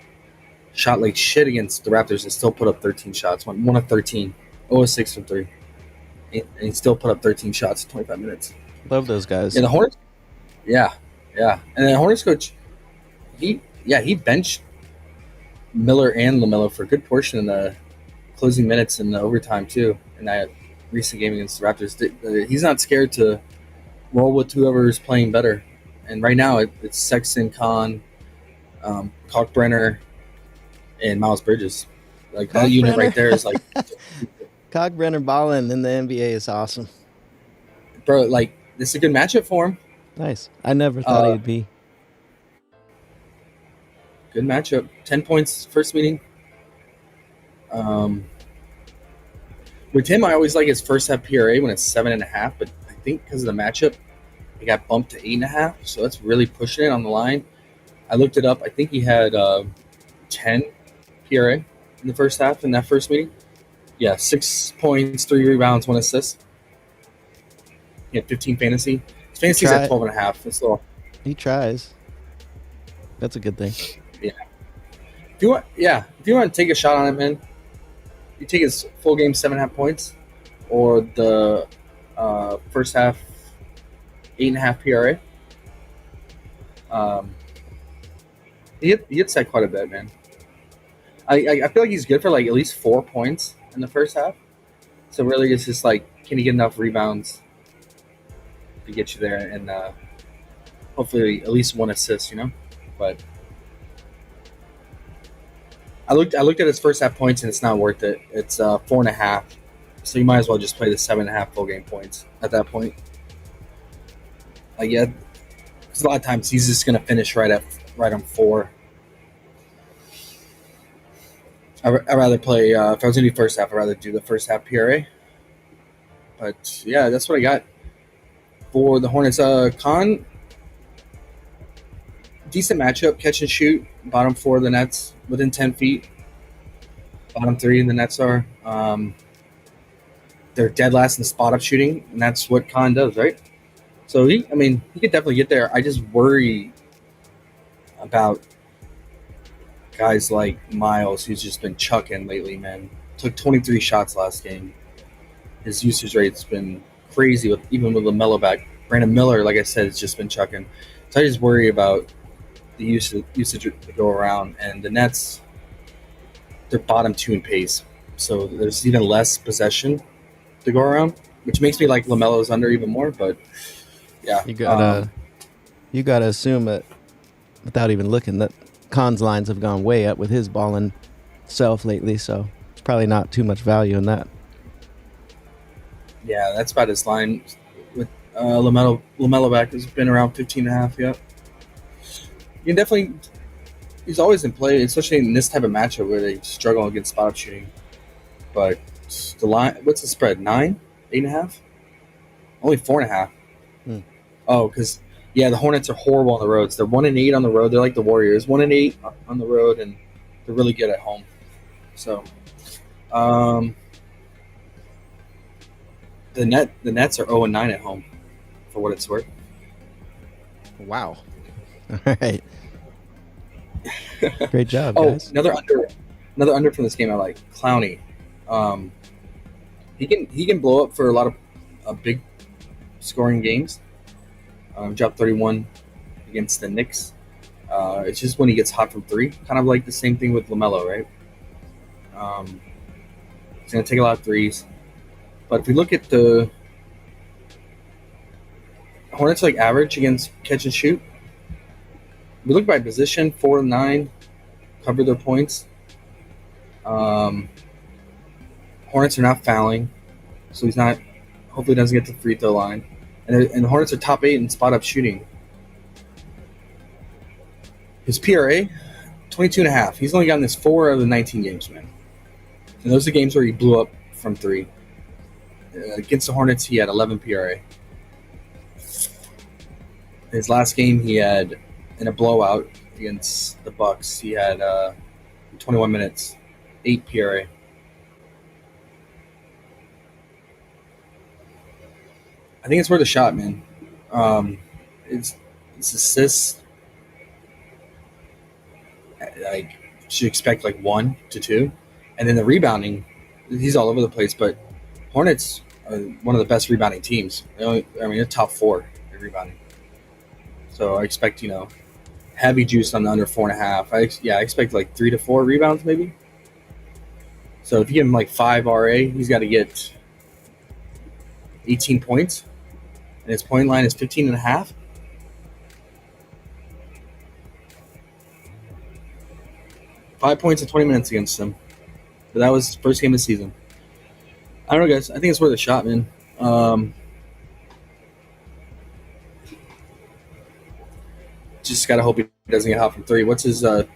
Shot like shit against the Raptors and still put up 13 shots. One of 13. 0 of 6 from 3. And he still put up 13 shots in 25 minutes. Love those guys. Yeah, the Hornets. Yeah. And the Hornets coach, he benched Miller and LaMelo for a good portion in the closing minutes and the overtime too. In that recent game against the Raptors, he's not scared to roll with whoever is playing better. And right now, it's Sexton, Khan, Kalkbrenner, and Miles Bridges. Like that unit right there is like Kalkbrenner balling in the NBA is awesome. Bro, like this is a good matchup for him. Nice. I never thought he'd be. Good matchup. 10 points first meeting. With him, I always like his first half PRA when it's 7.5, but I think because of the matchup, it got bumped to 8.5. So that's really pushing it on the line. I looked it up. I think he had 10 PRA in the first half in that first meeting. Yeah, 6 points, 3 rebounds, 1 assist. He had 15 fantasy. His fantasy's at 12.5. It's low. He tries. That's a good thing. Yeah. If you want to take a shot on it, man, you take his full game 7.5 points, or the first half 8.5 PRA. He hits that quite a bit, man. I feel like he's good for like at least 4 points in the first half. So really, it's just like, can he get enough rebounds to get you there, and hopefully at least 1 assist, But I looked at his first half points, and it's not worth it. It's 4.5, so you might as well just play the 7.5 full game points at that point. Yeah, because a lot of times he's just gonna finish right on 4. I'd rather play. If I was gonna do first half, I'd rather do the first half PRA. But yeah, that's what I got for the Hornets. Khan, decent matchup, catch and shoot. Bottom 4 of the Nets within 10 feet. Bottom 3 in the Nets are. They're dead last in the spot up shooting, and that's what Khan does, right? So he could definitely get there. I just worry about guys like Miles, who's just been chucking lately, man. Took 23 shots last game. His usage rate's been crazy, even with LaMelo back. Brandon Miller, like I said, has just been chucking. So I just worry about the usage to go around. And the Nets, they're bottom 2 in pace. So there's even less possession to go around, which makes me like LaMelo's under even more. But yeah. You gotta assume that, without even looking, that Khan's lines have gone way up with his balling self lately, so it's probably not too much value in that. Yeah, that's about his line. With LaMelo back has been around 15.5. Yeah, you definitely. He's always in play, especially in this type of matchup where they struggle against spot up shooting. But the line, what's the spread? 9, 8.5, only 4.5. Oh, because. Yeah, the Hornets are horrible on the roads. They're 1-8 on the road. They're like the Warriors, 1-8 on the road, and they're really good at home. So, the Nets are 0-9 at home, for what it's worth. Wow! All right, great job, guys. Another under from this game I like. Clowney, he can blow up for a lot of big scoring games. Dropped 31 against the Knicks. It's just when he gets hot from 3, kind of like the same thing with LaMelo, right? He's going to take a lot of threes. But if we look at the Hornets, like average against catch and shoot, we look by position, 4-9, cover their points. Hornets are not fouling, so he's not. Hopefully, doesn't get to the free throw line. And the Hornets are top 8 in spot up shooting. His PRA, 22.5. He's only gotten this 4 of the 19 games, man. And those are games where he blew up from 3. Against the Hornets, he had 11 PRA. His last game, he had, in a blowout against the Bucks, he had 21 minutes, 8 PRA. I think it's worth a shot, man. It's assists. Like, should expect like 1 to 2, and then the rebounding, he's all over the place. But Hornets are one of the best rebounding teams. They're top 4 in rebounding. So I expect heavy juice on the under 4.5. I expect like 3 to 4 rebounds maybe. So if you give him like 5 RA, he's got to get 18 points, and his point line is 15.5. 5 points in 20 minutes against them. But that was his first game of the season. I don't know, guys. I think it's worth a shot, man. Just gotta hope he doesn't get hot from 3. What's his? Is that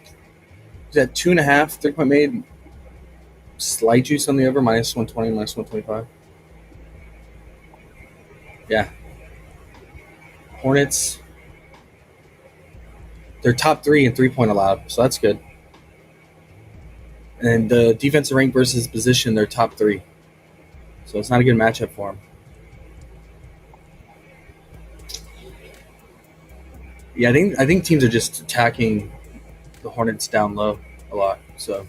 2.5 3-point made? Slight juice on the over, minus 120, minus 125. Yeah. Hornets. They're top 3 in 3-point allowed, so that's good. And the defensive rank versus position, they're top 3. So it's not a good matchup for him. Yeah, I think teams are just attacking the Hornets down low a lot. So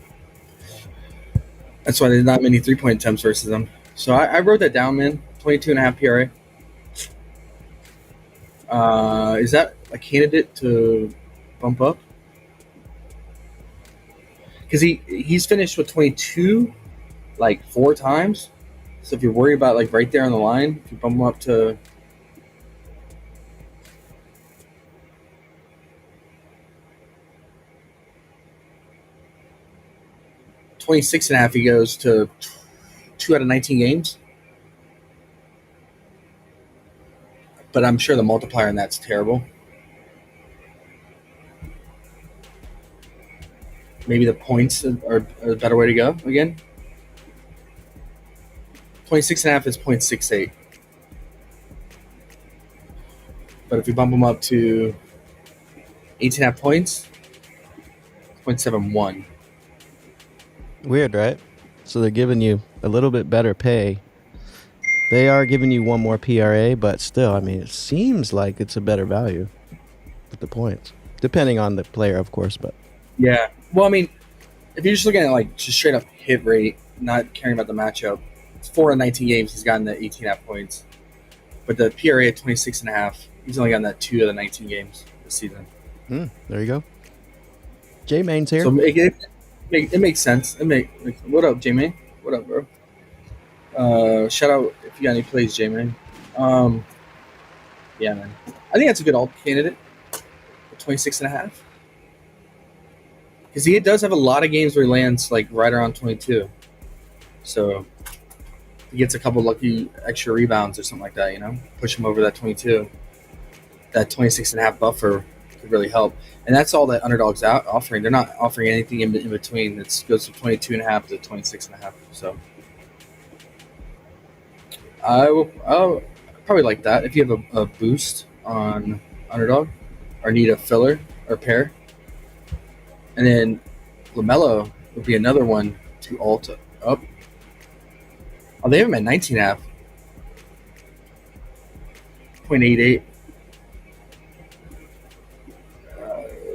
that's why there's not many 3-point attempts versus them. So I wrote that down, man. 22.5 PRA. Is that a candidate to bump up? Because he's finished with 22 like 4 times. So if you're worried about like right there on the line, if you bump him up to 26.5, he goes to 2 out of 19 games. But I'm sure the multiplier in that's terrible. Maybe the points are a better way to go again. 26.5 is 0.68. But if you bump them up to 18.5 points, 0.71. Weird, right? So they're giving you a little bit better pay. They are giving you 1 more PRA, but still, I mean, it seems like it's a better value with the points. Depending on the player, of course, but... Yeah. Well, I mean, if you're just looking at like just straight up hit rate, not caring about the matchup, it's 4 of 19 games, he's gotten the 18.5 points. But the PRA at 26.5, he's only gotten that 2 of the 19 games this season. There you go. J-Main's here. So it makes sense. What up, J-Man? What up, bro? Shout out if you got any plays, J-Man. Yeah, man. I think that's a good alt candidate. 26.5. Because he does have a lot of games where he lands like right around 22. So he gets a couple lucky extra rebounds or something like that, push him over that 22. That 26.5 buffer could really help. And that's all that Underdog's offering. They're not offering anything in between. It goes from 22.5 to 26.5. So I'll probably like that. If you have a boost on Underdog or need a filler or pair. And then LaMelo would be another one to alt up. Oh, they have him at 19.5. 0.88.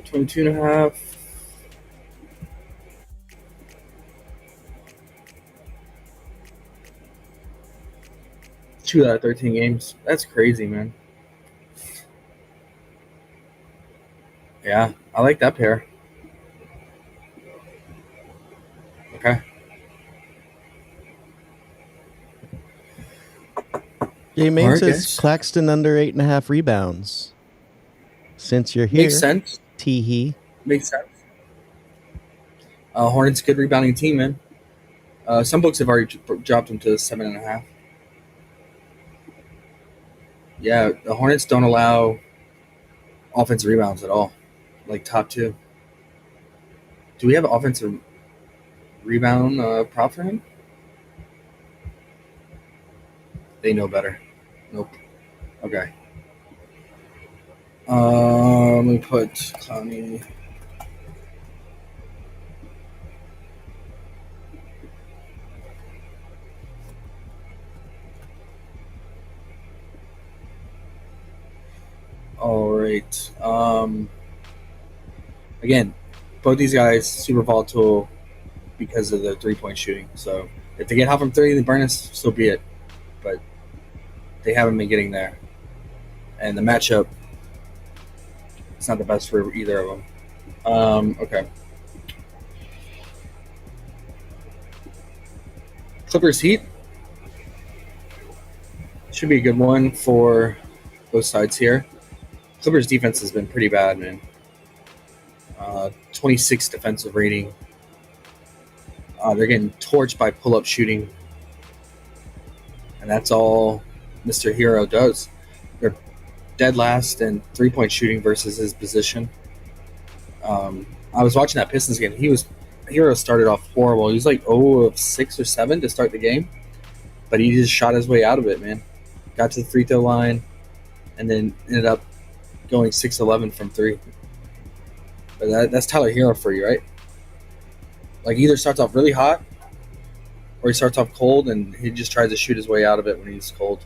22.5. Two out of 13 games. That's crazy, man. Yeah, I like that pair. Okay. J-Main Alright, says guys. Claxton under 8.5 rebounds. Since you're here, Makes sense. Tee-hee. Makes sense. Hornets good rebounding team, man. Some books have already dropped him to 7.5. Yeah, the Hornets don't allow offensive rebounds at all. like top 2. Do we have an offensive rebound prop for him? They know better. Nope. Okay. Let me put Clowney. All right. Again, both these guys super volatile because of the 3-point shooting. So if they get hot from 3, they burn us, so be it. But they haven't been getting there, and the matchup is not the best for either of them. Okay. Clippers Heat should be a good one for both sides here. Clippers defense has been pretty bad, man. 26 defensive rating. They're getting torched by pull-up shooting, and that's all Mr. Hero does. They're dead last in 3-point shooting versus his position. I was watching that Pistons game. Hero started off horrible. He was like 0 of 6 or 7 to start the game, but he just shot his way out of it, man. Got to the free throw line, and then ended up going 6-11 from 3. But that's Tyler Hero for you, right? Like, either starts off really hot, or he starts off cold, and he just tries to shoot his way out of it when he's cold.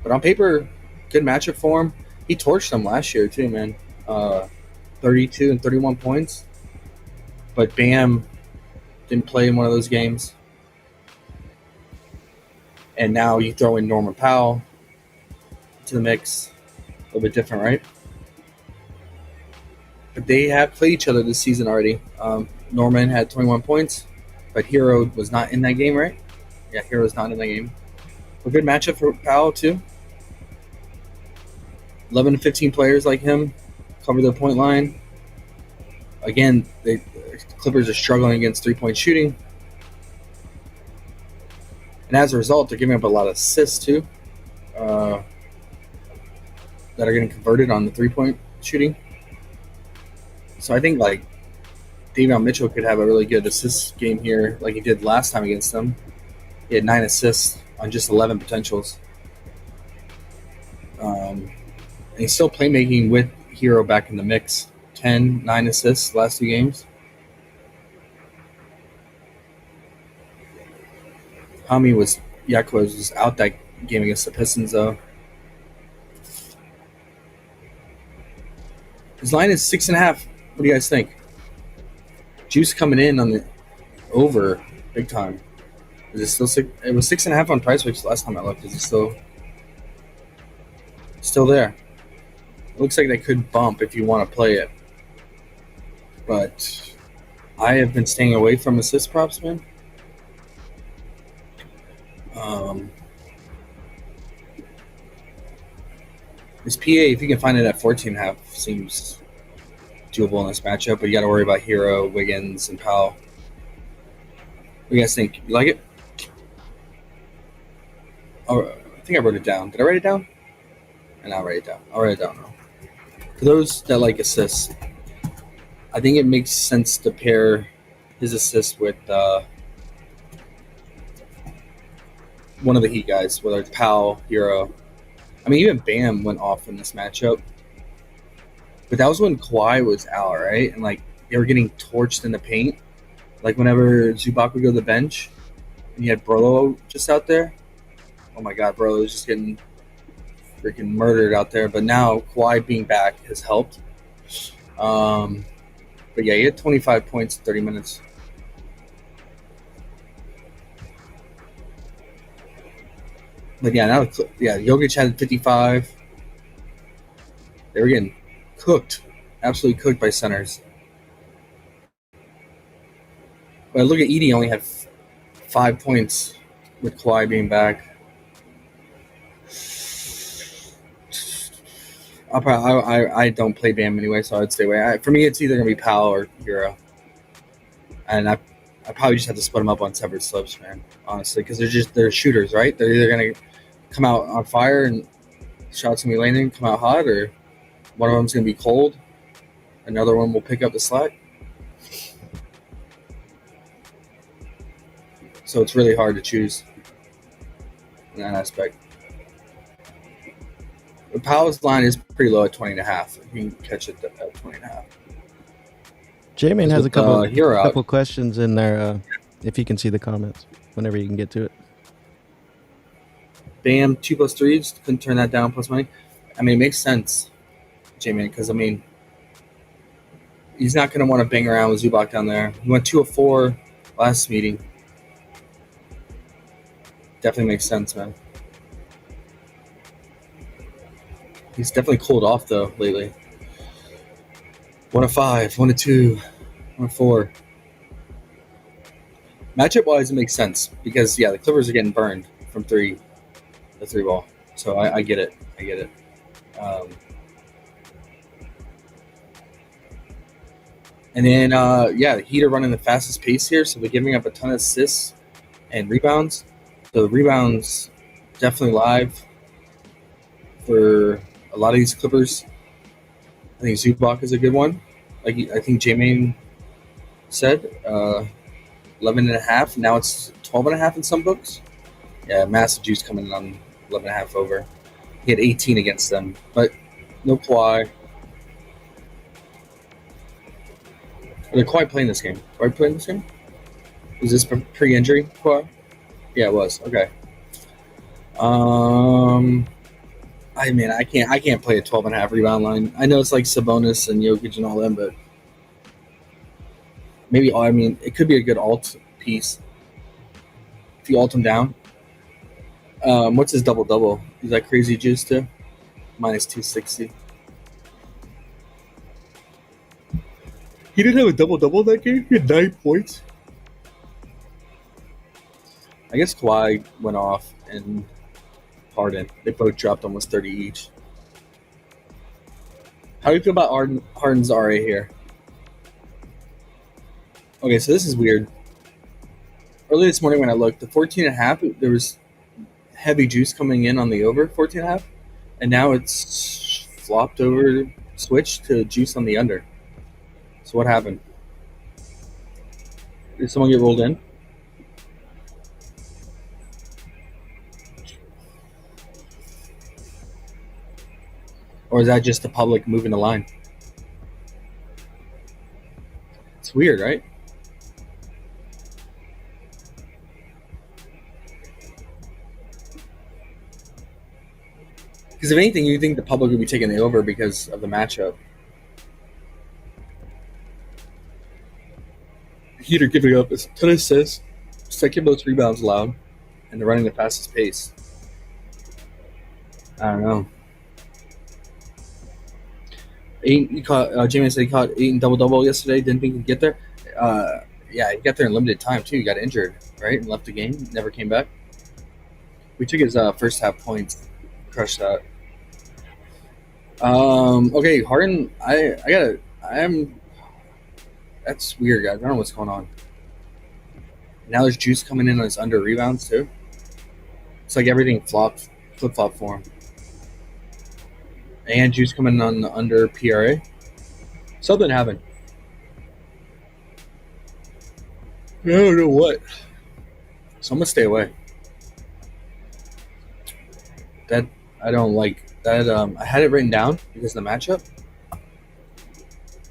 But on paper, good matchup for him. He torched them last year too, man. 32 and 31 points. But Bam didn't play in one of those games. And now you throw in Norman Powell to the mix. A little bit different, right? But they have played each other this season already. Norman had 21 points, but Hero was not in that game, right? Yeah, Hero's not in that game. A good matchup for Powell, too. 11 to 15 players like him cover the point line. Again, the Clippers are struggling against 3-point shooting. And as a result, they're giving up a lot of assists, too, that are getting converted on the 3-point shooting. So I think, like, Davion Mitchell could have a really good assist game here like he did last time against them. He had 9 assists on just 11 potentials. And he's still playmaking with Hero back in the mix. 9 assists last 2 games. Hami was out that game against the Pistons, though. His line is 6.5. What do you guys think? Juice coming in on the over big time. Is it still 6? It was 6.5 on PrizePicks last time I looked. Is it still there? It looks like they could bump if you want to play it. But I have been staying away from assist props, man. This PA, if you can find it at 14.5, seems doable in this matchup, but you got to worry about Hero, Wiggins, and Powell. What do you guys think? You like it? Oh, I think I wrote it down. Did I write it down? And I'll write it down. I'll write it down now. For those that like assists, I think it makes sense to pair his assist with one of the Heat guys, whether it's Powell, Hero. I mean, even Bam went off in this matchup. But that was when Kawhi was out, right? And, like, they were getting torched in the paint. Like, whenever Zubac would go to the bench, and you had Brolo just out there. Oh, my God, Brolo was just getting freaking murdered out there. But now Kawhi being back has helped. But, yeah, he had 25 points in 30 minutes. But, yeah, Jokic had 55. They were getting cooked, absolutely cooked by centers. But look at Edie, only had 5 points with Kawhi being back. I don't play Bam anyway, so I'd stay away. For me, it's either going to be Powell or Hero. And I probably just have to split them up on separate slopes, man, honestly, because they're shooters, right? They're either going to come out on fire and shots going to be landing, come out hot, or One of them's going to be cold. Another one will pick up the slack. So it's really hard to choose in that aspect. The Powell's line is pretty low at 20.5. You can catch it at 20.5. J-Man has a Hero out. couple questions in there. If you can see the comments, whenever you can get to it. Bam, 2+3s. Couldn't turn that down plus money. I mean, it makes sense, J-Man, because, I mean, he's not going to want to bang around with Zubac down there. He went 2 of 4 last meeting. Definitely makes sense, man. He's definitely cooled off, though, lately. 1 of 5, 1 of 2, 1 of 4. Matchup-wise, it makes sense because, yeah, the Clippers are getting burned from the 3 ball. So I get it. I get it. And then, the Heat are running the fastest pace here, so they're giving up a ton of assists and rebounds. So the rebounds definitely live for a lot of these Clippers. I think Zubac is a good one. Like I think J-Main said, 11.5. Now it's 12.5 in some books. Yeah, massive juice coming in on 11.5 over. He had 18 against them, but no Kawhi. Are they Kawhi playing this game? Kawhi playing this game? Was this pre-injury Kawhi? Yeah, it was. Okay. I mean, I can't play a 12.5 rebound line. I know it's like Sabonis and Jokic and all them, but maybe, I mean, it could be a good alt piece if you alt him down. What's his double-double? Is that crazy juice too? Minus 260. He didn't have a double-double that game? He had 9 points. I guess Kawhi went off and Harden. They both dropped almost 30 each. How do you feel about Harden's RA here? Okay, so this is weird. Early this morning when I looked, the 14.5, there was heavy juice coming in on the over 14.5, and now it's flopped over, switched to juice on the under. So what happened? Did someone get rolled in? Or is that just the public moving the line? It's weird, right? Because if anything, you think the public would be taking the over because of the matchup. Heat are giving up a ton of assists, second most rebounds allowed, and they're running the fastest pace. I don't know. Jamie said he caught 8 in double-double yesterday. Didn't think he'd get there. Yeah, he got there in limited time, too. He got injured, right? And left the game. Never came back. We took his first half points. Crushed that. Okay, Harden, that's weird, guys. I don't know what's going on. Now there's juice coming in on his under rebounds, too. It's like everything flip-flop for him. And juice coming on the under PRA. Something happened. I don't know what. So I'm going to stay away. That, I don't like. That I had it written down because of the matchup.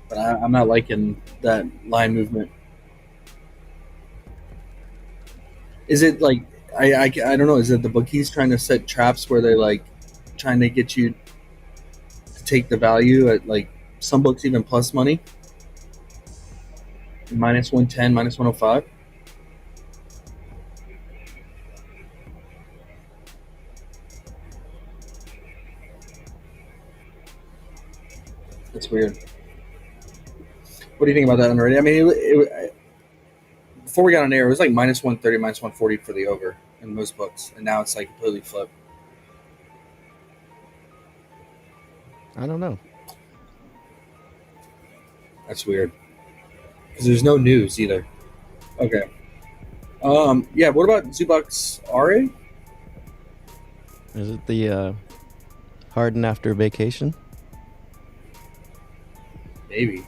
But I'm not liking that line movement. Is it like, I don't know, is it the bookies trying to set traps where they're like trying to get you to take the value at like some books even plus money? Minus 110, minus 105? That's weird. What do you think about that already? I mean, before we got on air, it was like minus 130, minus 140 for the over in most books, and now it's like completely flipped. I don't know. That's weird. Because there's no news either. Okay. Yeah, what about Zubac's RA? Is it the Harden after vacation? Maybe.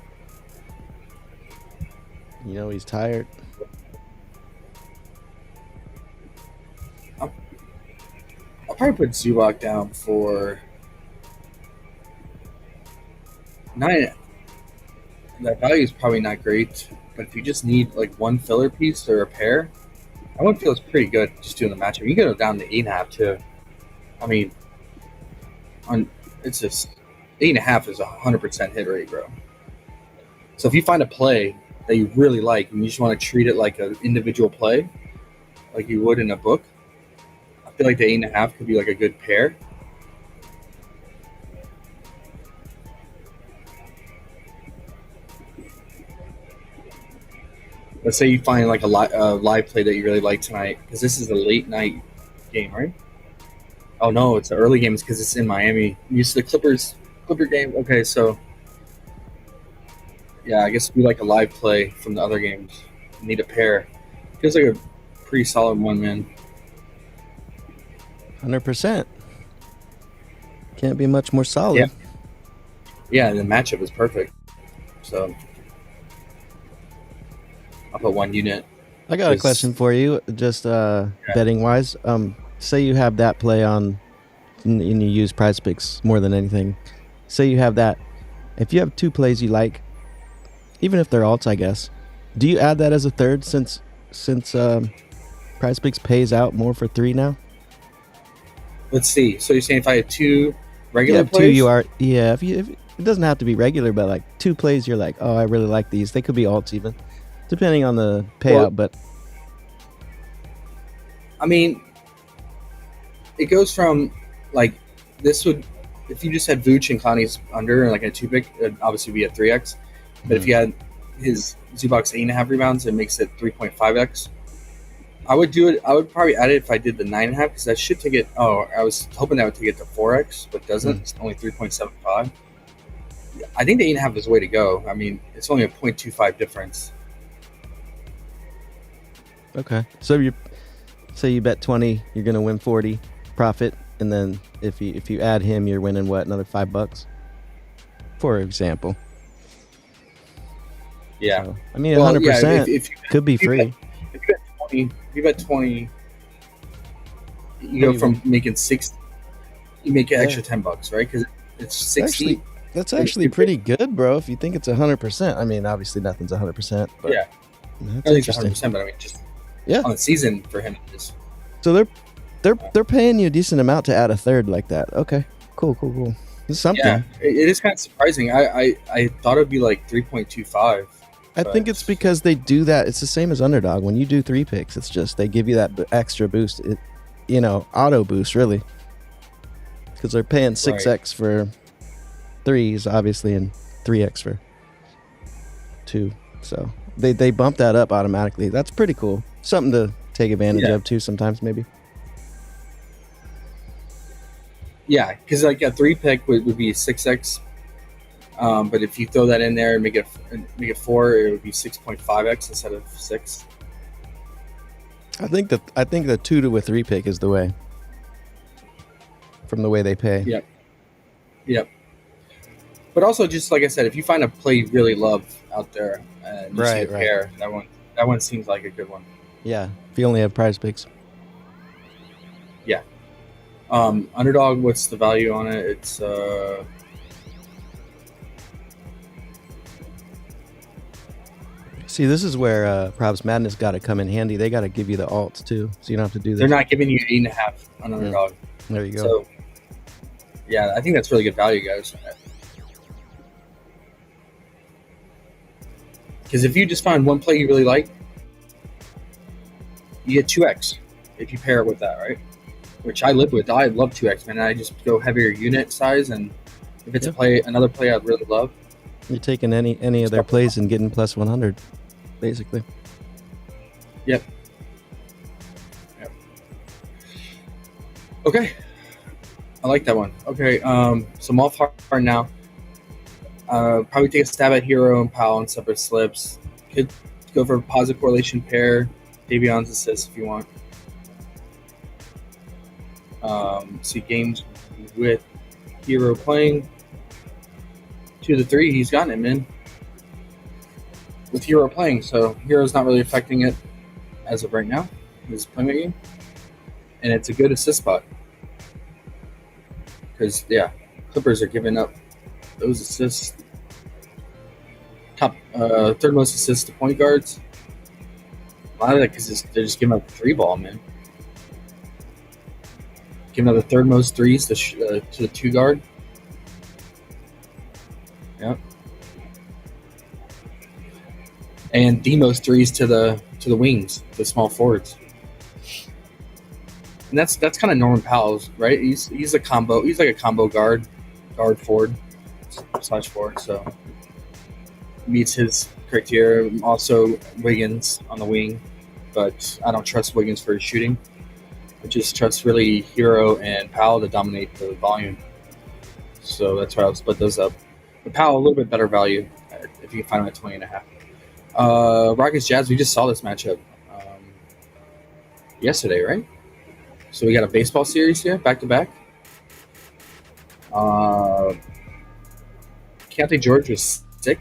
You know he's tired. I'll probably put Zubac down for 9. That value is probably not great, but if you just need like one filler piece or a pair, I would feel it's pretty good just doing the matchup. You can go down to 8.5 too. I mean, it's just 8.5 is 100% hit rate, bro. So if you find a play that you really like and you just want to treat it like an individual play, like you would in a book, I feel like the 8.5 could be like a good pair. Let's say you find like a live play that you really like tonight, because this is a late night game, right? Oh no, it's an early game because it's in Miami. You used to the Clipper game. Okay, so yeah, I guess we like a live play from the other games. Need a pair. Feels like a pretty solid one, man. 100%. Can't be much more solid. Yeah, and the matchup is perfect. So I'll put one unit. I got a question for you, just betting wise. Say you have that play on, and you use PrizePicks more than anything. Say you have that. If you have 2 plays you like, even if they're alts, I guess, do you add that as a third since PrizePicks pays out more for 3 now? Let's see. So you're saying if I had 2 regular plays? 2 you are, yeah. If it doesn't have to be regular, but like 2 plays you're like, oh, I really like these. They could be alts even, depending on the payout. Well, but I mean, it goes from like this would, if you just had Vooch and Clowney's under and like a 2-pick, it'd obviously be a 3x. But if you had his Zubac's 8.5 rebounds, it makes it 3.5x. I would do it. I would probably add it if I did the 9.5, because that should take it. Oh, I was hoping that would take it to 4x, but doesn't. It's only 3.75. I think the 8.5 is the way to go. I mean, it's only a 0.25 difference. okay, so you bet 20, you're gonna win 40 profit, and then if you add him, you're winning what, another $5, for example. Yeah, so, I mean, 100% if you could be free. If you bet 20, you go from making 60. You make an extra $10, right? Because it's 60. That's actually pretty good, bro. If you think it's 100%. I mean, obviously nothing's 100%, but yeah, that's I think it's interesting. 100%. But I mean, just Yeah. on the season for him is. So they're paying you a decent amount to add a third like that. Okay, cool. It's something. Yeah, it is kind of surprising. I thought it'd be like 3.25. I think it's because they do that. It's the same as Underdog. When you do 3 picks, it's just they give you that extra boost. Auto boost, really. Because they're paying 6x for 3s, obviously, and 3x for 2. So they bump that up automatically. That's pretty cool. Something to take advantage of, too, sometimes, maybe. Yeah, because like a 3-pick would be 6x. But if you throw that in there and make it 4, it would be 6.5x instead of 6. I think the 2 to a 3 pick is the way. From the way they pay. Yep. But also, just like I said, if you find a play you really love out there and you see a pair, that one seems like a good one. Yeah, if you only have PrizePicks. Yeah. Underdog, what's the value on it? It's See, this is where Props Madness got to come in handy. They got to give you the alts too, so you don't have to do this. They're not giving you 8.5 on Underdog. There you go. So, yeah, I think that's really good value, guys. Because if you just find one play you really like, you get 2x if you pair it with that, right? Which I live with. I love 2x, man. I just go heavier unit size, and if it's another play I'd really love. You're taking any of their plays and getting plus 100, basically. Yep. Okay. I like that one. Okay, so I'm off hard now. Probably take a stab at Hero and Powell on separate slips. Could go for a positive correlation pair. Davion's assist if you want. See games with Hero playing. 2 to 3, he's gotten it, man. with Hero playing. So Hero's not really affecting it as of right now. He's playing a game, and it's a good assist spot because Clippers are giving up those assists. Top third most assists to point guards. A lot of that because they're just giving up the three ball, man. Giving up the third most threes to the two guard. Yep. And the most threes to the wings, the small forwards. And that's kind of Norman Powell's, right? He's a combo. He's like a combo guard forward / forward. So meets his criteria. Also Wiggins on the wing, but I don't trust Wiggins for his shooting. I just trust really Hero and Powell to dominate the volume. So that's why I'll split those up. But Powell a little bit better value if you can find him at 20.5. Rockets Jazz. We just saw this matchup yesterday, right? So we got a baseball series here, back to back. Keontae George was sick,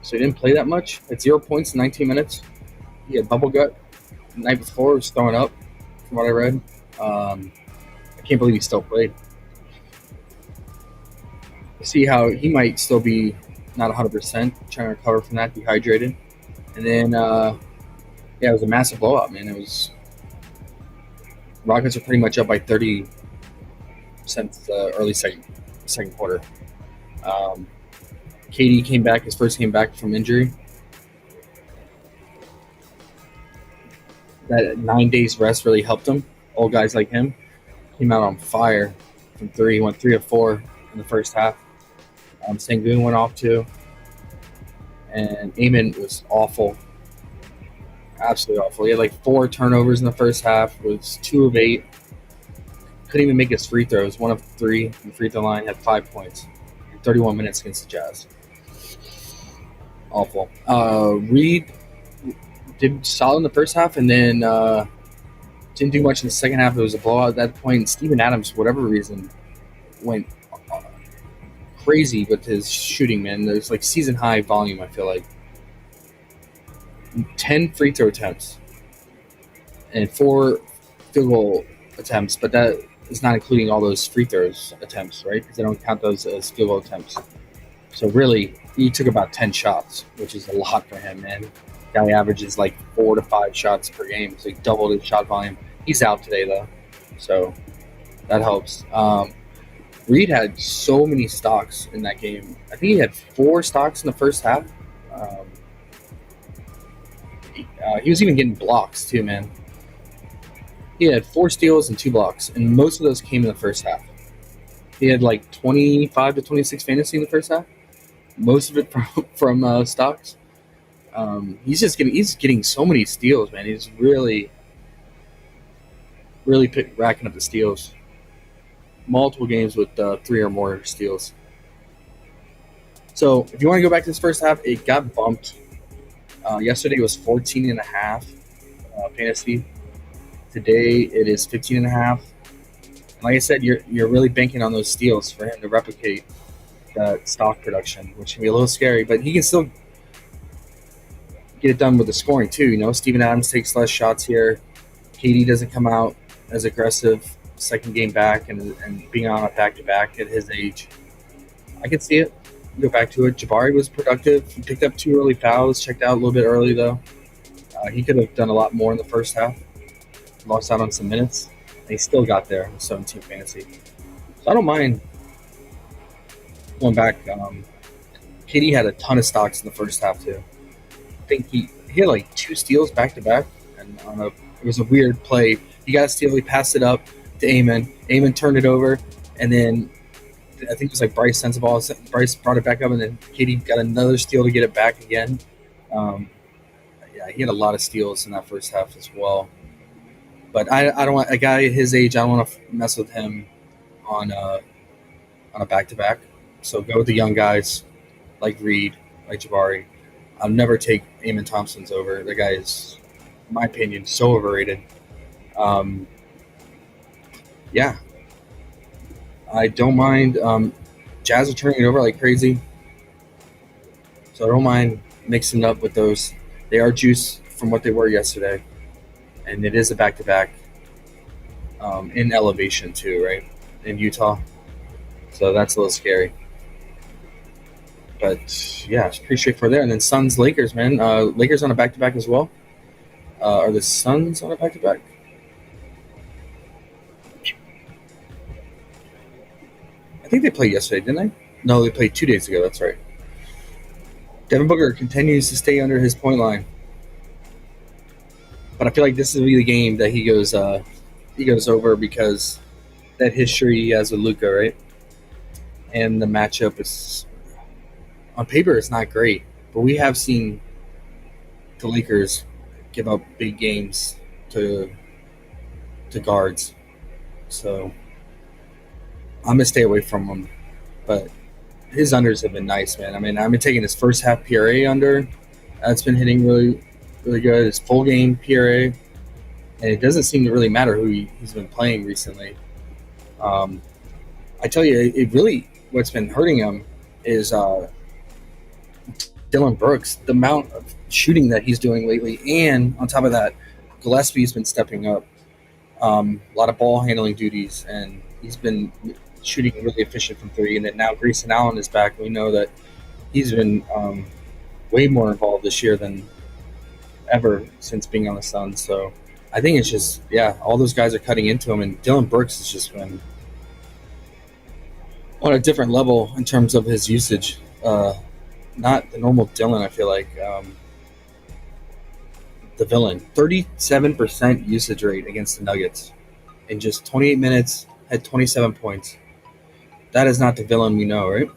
so he didn't play that much. At 0 points in 19 minutes. He had bubble gut the night before. Was throwing up, from what I read. I can't believe he still played. See how he might still be not 100%, trying to recover from that, dehydrated. And then, it was a massive blowout, man. It was Rockets are pretty much up by 30 since the early second quarter. KD came back, his first came back from injury. That 9 days rest really helped him. Old guys like him came out on fire from three. He went 3 of 4 in the first half. Sengun went off too. And Amon was awful. Absolutely awful. He had like 4 turnovers in the first half, was 2 of 8. Couldn't even make his free throws. 1 of 3 from the free throw line, had 5 points. 31 minutes against the Jazz. Awful. Reed did solid in the first half and then didn't do much in the second half. It was a blowout at that point. And Steven Adams, for whatever reason, went crazy with his shooting, man. There's like season high volume, I feel like. 10 free throw attempts and 4 field goal attempts, but that is not including all those free throws attempts, right? Because they don't count those as field goal attempts. So really, he took about 10 shots, which is a lot for him, man. Guy averages like 4 to 5 shots per game, so he doubled his shot volume. He's out today though, so that helps. Reed had so many stocks in that game. I think he had 4 stocks in the first half. He was even getting blocks too, man. He had 4 steals and 2 blocks, and most of those came in the first half. He had like 25 to 26 fantasy in the first half. Most of it from stocks. He's getting so many steals, man. He's really racking up the steals. Multiple games with 3 or more steals. So if you want to go back to this first half, it got bumped. Yesterday was 14.5 fantasy. Today it is 15.5. Like I said, you're really banking on those steals for him to replicate that stock production, which can be a little scary, but he can still get it done with the scoring too. You know, Steven Adams takes less shots here. KD doesn't come out as aggressive second game back and being on a back-to-back at his age. I can see it. Go back to it. Jabari was productive. He picked up 2 early fouls. Checked out a little bit early though. He could have done a lot more in the first half. Lost out on some minutes. And he still got there with 17 fantasy. So I don't mind going back. KD had a ton of stocks in the first half too. I think he had like 2 steals back to back, and it was a weird play. He got a steal. He passed it up to Amon. Amon turned it over, and then I think it was like Bryce sent the ball. Bryce brought it back up, and then KD got another steal to get it back again. He had a lot of steals in that first half as well. But I don't want a guy his age. I don't want to mess with him on a back-to-back. So go with the young guys like Reed, like Jabari. I'll never take Amon Thompson's over. The guy is, in my opinion, so overrated. I don't mind. Jazz are turning it over like crazy. So I don't mind mixing up with those. They are juiced from what they were yesterday, and it is a back-to-back in elevation too, right? In Utah, so that's a little scary. But yeah, it's pretty straightforward there. And then Suns Lakers, man. Lakers on a back-to-back as well. Are the Suns on a back-to-back? I think they played yesterday, didn't they? No, they played 2 days ago. That's right. Devin Booker continues to stay under his point line, but I feel like this will be the game that he goes over because that history he has with Luka, right? And the matchup is on paper it's not great, but we have seen the Lakers give up big games to guards, so I'm gonna stay away from him. But his unders have been nice, man. I mean, I've been taking his first half PRA under. That's been hitting really, really good. His full game PRA, and it doesn't seem to really matter who he's been playing recently. I tell you, it really what's been hurting him is Dylan Brooks. The amount of shooting that he's doing lately, and on top of that, Gillespie's been stepping up. A lot of ball handling duties, and he's been shooting really efficient from three. And then now Grayson Allen is back. We know that he's been way more involved this year than ever since being on the Suns. So I think it's just, all those guys are cutting into him, and Dylan Brooks has just been on a different level in terms of his usage. Not the normal Dylan, I feel like. The villain, 37% usage rate against the Nuggets in just 28 minutes, had 27 points. That is not the villain we know, right?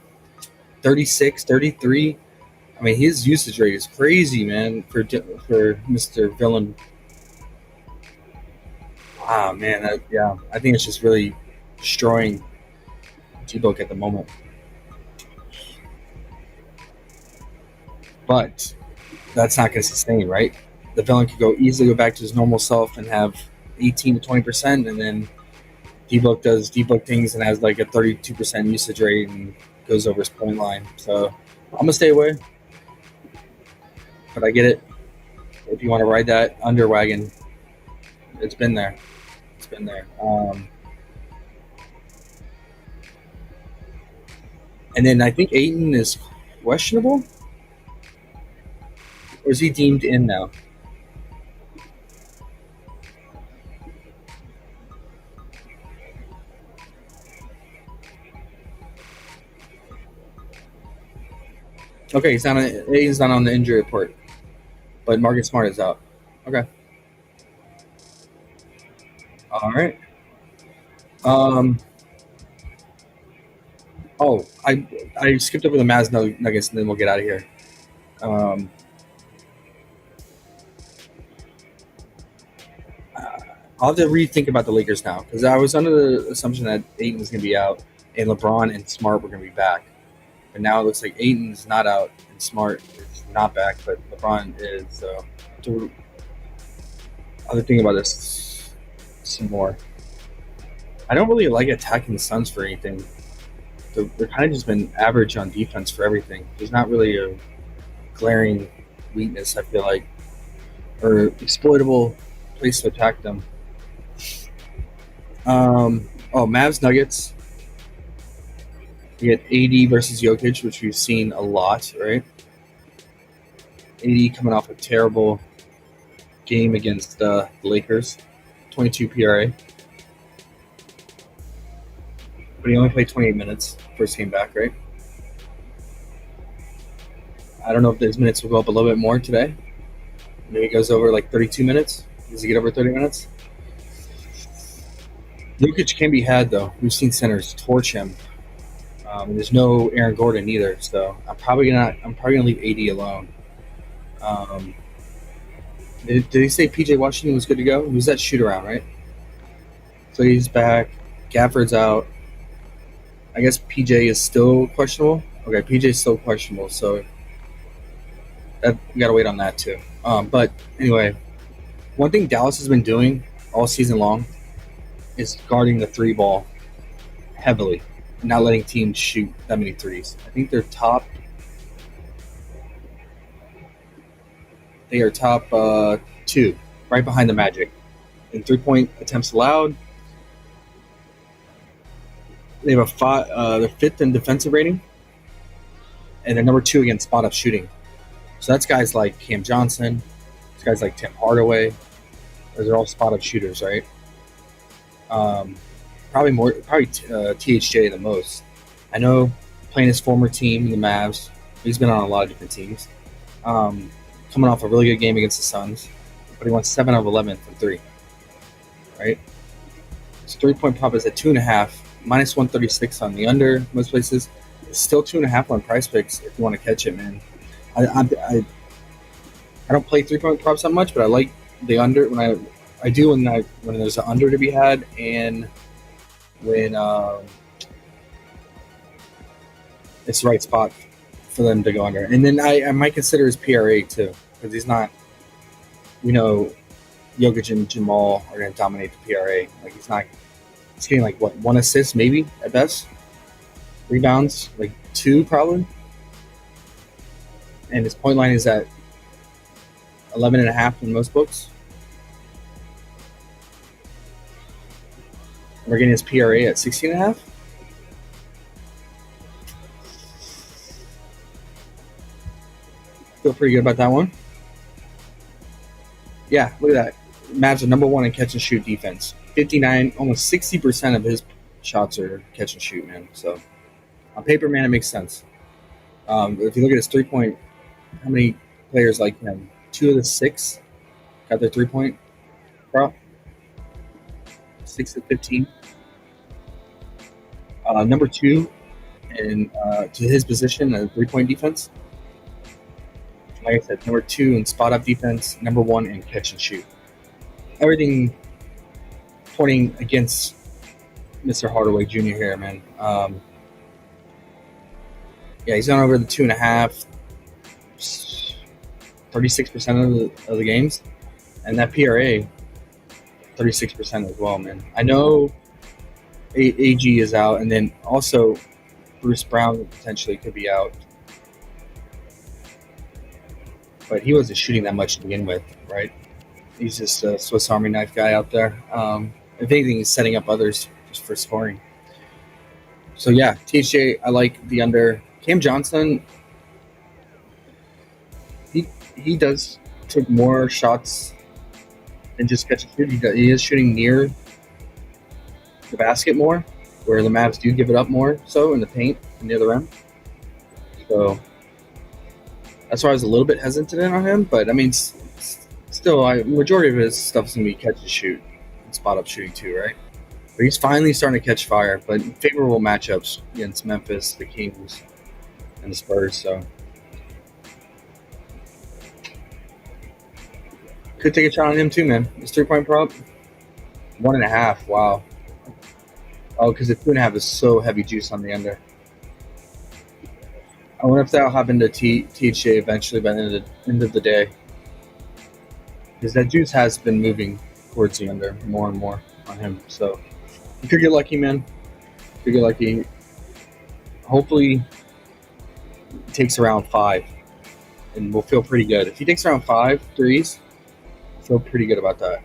36, 33. I mean, his usage rate is crazy, man, for Mr. Villain. Ah, man, I think it's just really destroying T-Book at the moment. But that's not going to sustain, right? The villain could easily go back to his normal self and have 18 to 20%, and then D-Book does D-Book things and has like a 32% usage rate and goes over his point line. So I'm going to stay away. But I get it. If you want to ride that under wagon, it's been there. It's been there. And then I think Ayton is questionable. Or is he deemed in now? Okay, he's not on the injury report, but Marcus Smart is out. Okay. All right. Oh, I skipped over the Mavs Nuggets, and then we'll get out of here. I'll have to rethink about the Lakers now because I was under the assumption that Ayton was going to be out and LeBron and Smart were going to be back. But now it looks like Ayton's not out and Smart is not back, but LeBron is. So I'll have to think about this some more. I don't really like attacking the Suns for anything. They're kind of just been average on defense for everything. There's not really a glaring weakness, I feel like, or exploitable place to attack them. Mavs Nuggets. You get AD versus Jokic, which we've seen a lot, right? AD coming off a terrible game against the Lakers, 22 PRA. But he only played 28 minutes first game back, right? I don't know if those minutes will go up a little bit more today. Maybe it goes over like 32 minutes. Does he get over 30 minutes? Jokic can be had, though. We've seen centers torch him. There's no Aaron Gordon either, so I'm probably gonna leave AD alone. Did he say PJ Washington was good to go? He was that shoot around, right? So he's back. Gafford's out. I guess PJ is still questionable. Okay, PJ is still questionable, so we gotta wait on that too. But anyway, one thing Dallas has been doing all season long is guarding the three ball heavily, not letting teams shoot that many threes. I think they're top They are top 2, right behind the Magic. In 3-point attempts allowed, they have they're 5th in defensive rating, and they're number 2 against spot up shooting. So that's guys like Cam Johnson, it's guys like Tim Hardaway. Those are all spot up shooters, right? Probably THJ the most. I know playing his former team, the Mavs. He's been on a lot of different teams. Coming off a really good game against the Suns, but he won 7 of 11 from 3. Right? His 3-point prop is at 2.5, minus 136 on the under most places. It's still 2.5 on PrizePicks if you want to catch it, man. I don't play 3-point props that much, but I like the under when there's an under to be had, and when it's the right spot for them to go under. And then I might consider his PRA too, because he's not, Jokic and Jamal are going to dominate the PRA. Like he's getting like 1 assist maybe at best, rebounds like 2 probably, and his point line is at 11.5 in most books. We're getting his PRA at 16.5. Feel pretty good about that one. Yeah, look at that. Mavs are number 1 in catch and shoot defense. 59, almost 60% of his shots are catch and shoot, man. So on paper, man, it makes sense. If you look at his 3-point, how many players like him? 2 of the 6 got their 3-point prop. 6 of 15. Number 2 in to his position, 3-point defense. Like I said, number 2 in spot up defense, number 1 in catch and shoot. Everything pointing against Mr. Hardaway Jr. here, man. Yeah, he's gone over the 2.5, 36% of the games, and that PRA, 36% as well, man. I know AG is out, and then also Bruce Brown potentially could be out, but he wasn't shooting that much to begin with, right? He's just a Swiss Army knife guy out there. If anything, he's setting up others just for scoring. So yeah, THJ, I like the under. Cam Johnson, he does take more shots than just catch and shoot. He is shooting near the basket more, where the Mavs do give it up more so in the paint and near the rim. So that's why I was a little bit hesitant on him, but I mean, still, majority of his stuff is going to be catch and shoot and spot up shooting too, right? But he's finally starting to catch fire, but favorable matchups against Memphis, the Kings, and the Spurs, so could take a shot on him too, man. His 3-point prop, 1.5. Wow. Oh, because the 2.5 is so heavy juice on the under. I wonder if that'll happen to THJ eventually by the end of the day. Because that juice has been moving towards the under more and more on him. So you could get lucky, man. Could get lucky. Hopefully he takes around 5. And we'll feel pretty good. If he takes around 5 threes, I feel pretty good about that.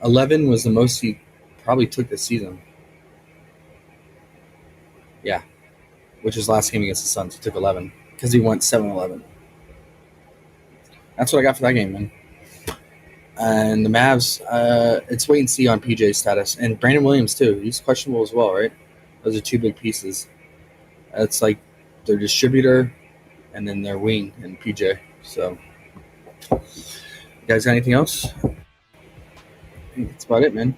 11 was the most he probably took this season. Yeah. Which is last game against the Suns. He took 11. Because he went 7-11. That's what I got for that game, man. And the Mavs, it's wait and see on PJ's status. And Brandon Williams, too. He's questionable as well, right? Those are 2 big pieces. It's like their distributor and then their wing and PJ. So, you guys got anything else? I think that's about it, man.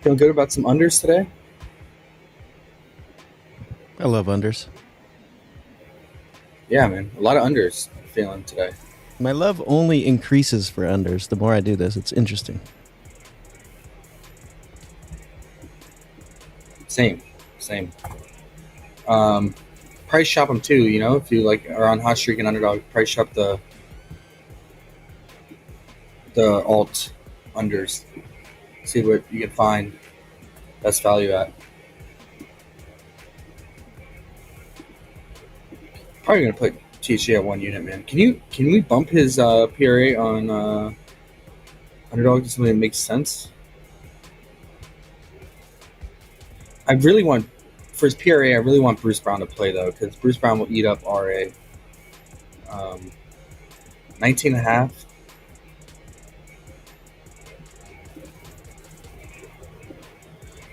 Feeling good about some unders today? I love unders. Yeah, man. A lot of unders feeling today. My love only increases for unders the more I do this. It's interesting. Same. Price shop them too, if you are on hot streak and underdog, price shop the alt unders. See what you can find best value at. Probably gonna put THC at 1 unit, man. Can we bump his PRA on Underdog to something that makes sense? I really want, for his PRA, I really want Bruce Brown to play, though, because Bruce Brown will eat up RA. 19.5.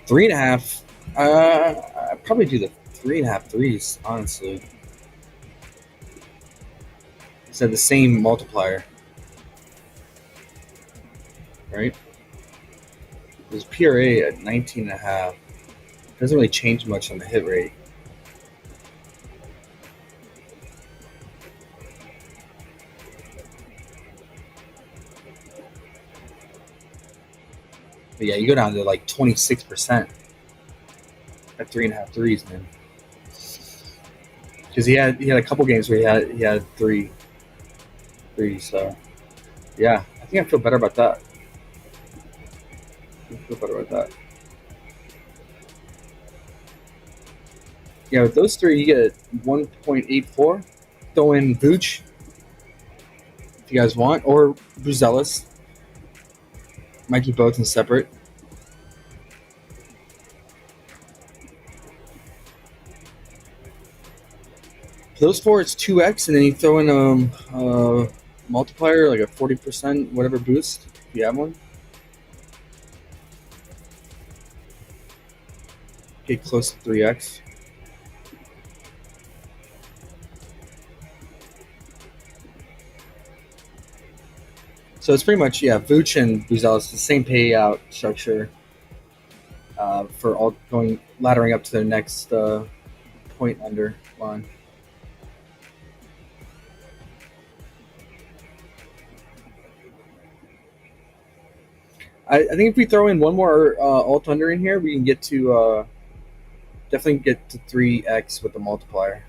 Three and a half. I'd probably do the 3.5 threes, honestly. It's at the same multiplier, right? His PRA at 19.5 doesn't really change much on the hit rate. But yeah, you go down to like 26% at 3.5 threes, man. Because he had a couple games where he had three. So yeah, I think I feel better about that. Yeah, with those three, you get 1.84. Throw in Vooch if you guys want, or Buzelis. Might do both in separate. For those four, it's 2x, and then you throw in a multiplier, like a 40% whatever boost, if you have one. Get close to 3x. So it's pretty much, yeah, Vooch and Buzelis, the same payout structure for all laddering up to their next point under line. I think if we throw in one more alt under in here, we can get to definitely get to 3x with the multiplier.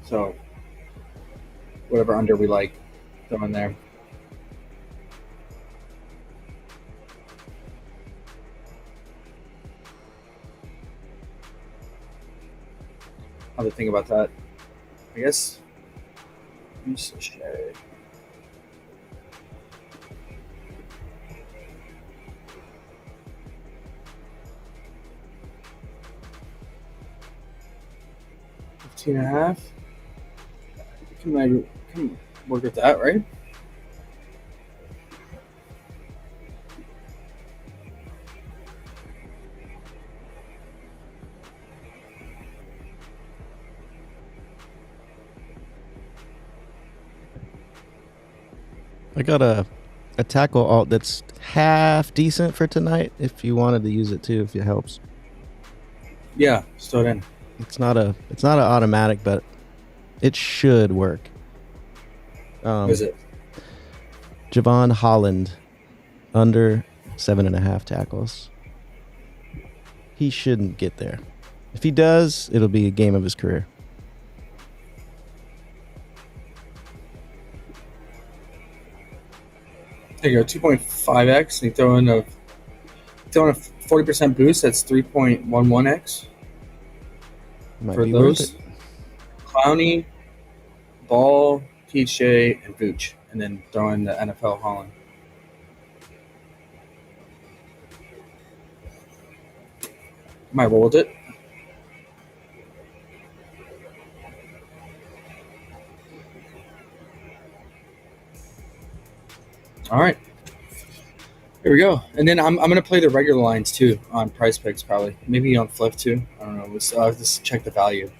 So whatever under we like, throw in there. Other thing about that, I guess. Share. And a half. Can work with that, right? I got a tackle alt that's half decent for tonight. If you wanted to use it too, if it helps. Yeah, throw it in. It's not an automatic, but it should work. What is it? Javon Holland, under 7.5 tackles. He shouldn't get there. If he does, it'll be a game of his career. There you go, 2.5x. And you throw in a 40% boost. That's 3.11x. Might for be those. worth it. Clowney, Ball, TJ, and Vooch, and then throw in the NFL Holland. Might roll with it. All right. Here we go. And then I'm going to play the regular lines too on PrizePicks probably. Maybe on Flip too. I don't know. I'll have to check the value.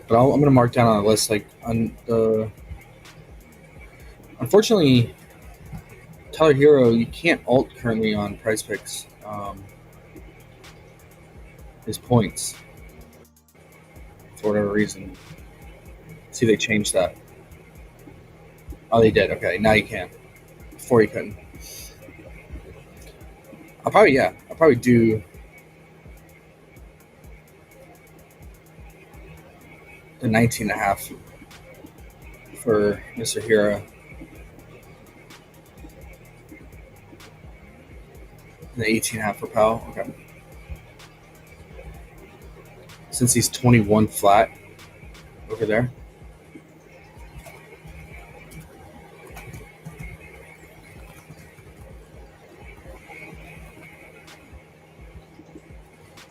But I'm going to mark down on a list like on the. Unfortunately, Tyler Hero, you can't alt currently on PrizePicks. His points for whatever reason. See, they changed that. Oh, they did. Okay, now you can. Before you couldn't. I'll probably do the 19.5 for Mr. Hero. The 18.5 for Powell. Okay. Since he's 21 flat over there.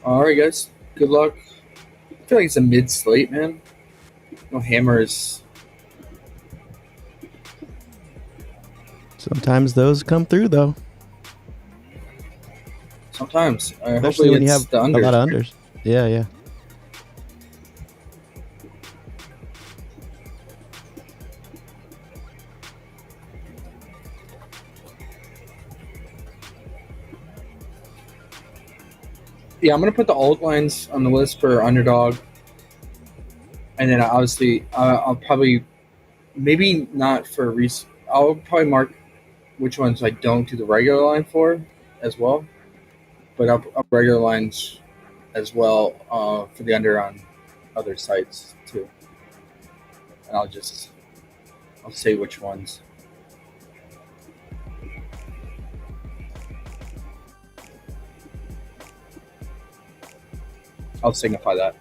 All right, guys. Good luck. I feel like it's a mid slate, man. No hammers. Sometimes those come through, though. Sometimes. Especially when you have the a unders. lot of unders. Yeah, yeah. Yeah, I'm going to put the alt lines on the list for Underdog. And then obviously, I'll probably, maybe not for I'll probably mark which ones I don't do the regular line for as well. But I'll regular lines as well for the under on other sites too. And I'll say which ones. I'll signify that.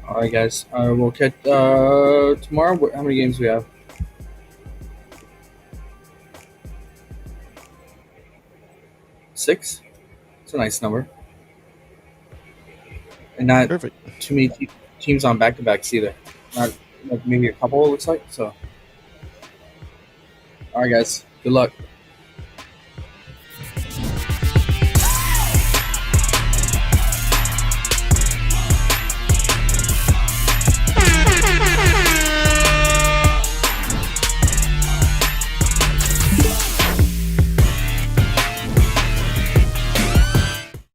All right, guys. We'll catch tomorrow. How many games do we have? 6. It's a nice number, and not Perfect. too many teams on back-to-backs either. Not like maybe a couple. It looks like so. All right, guys. Good luck.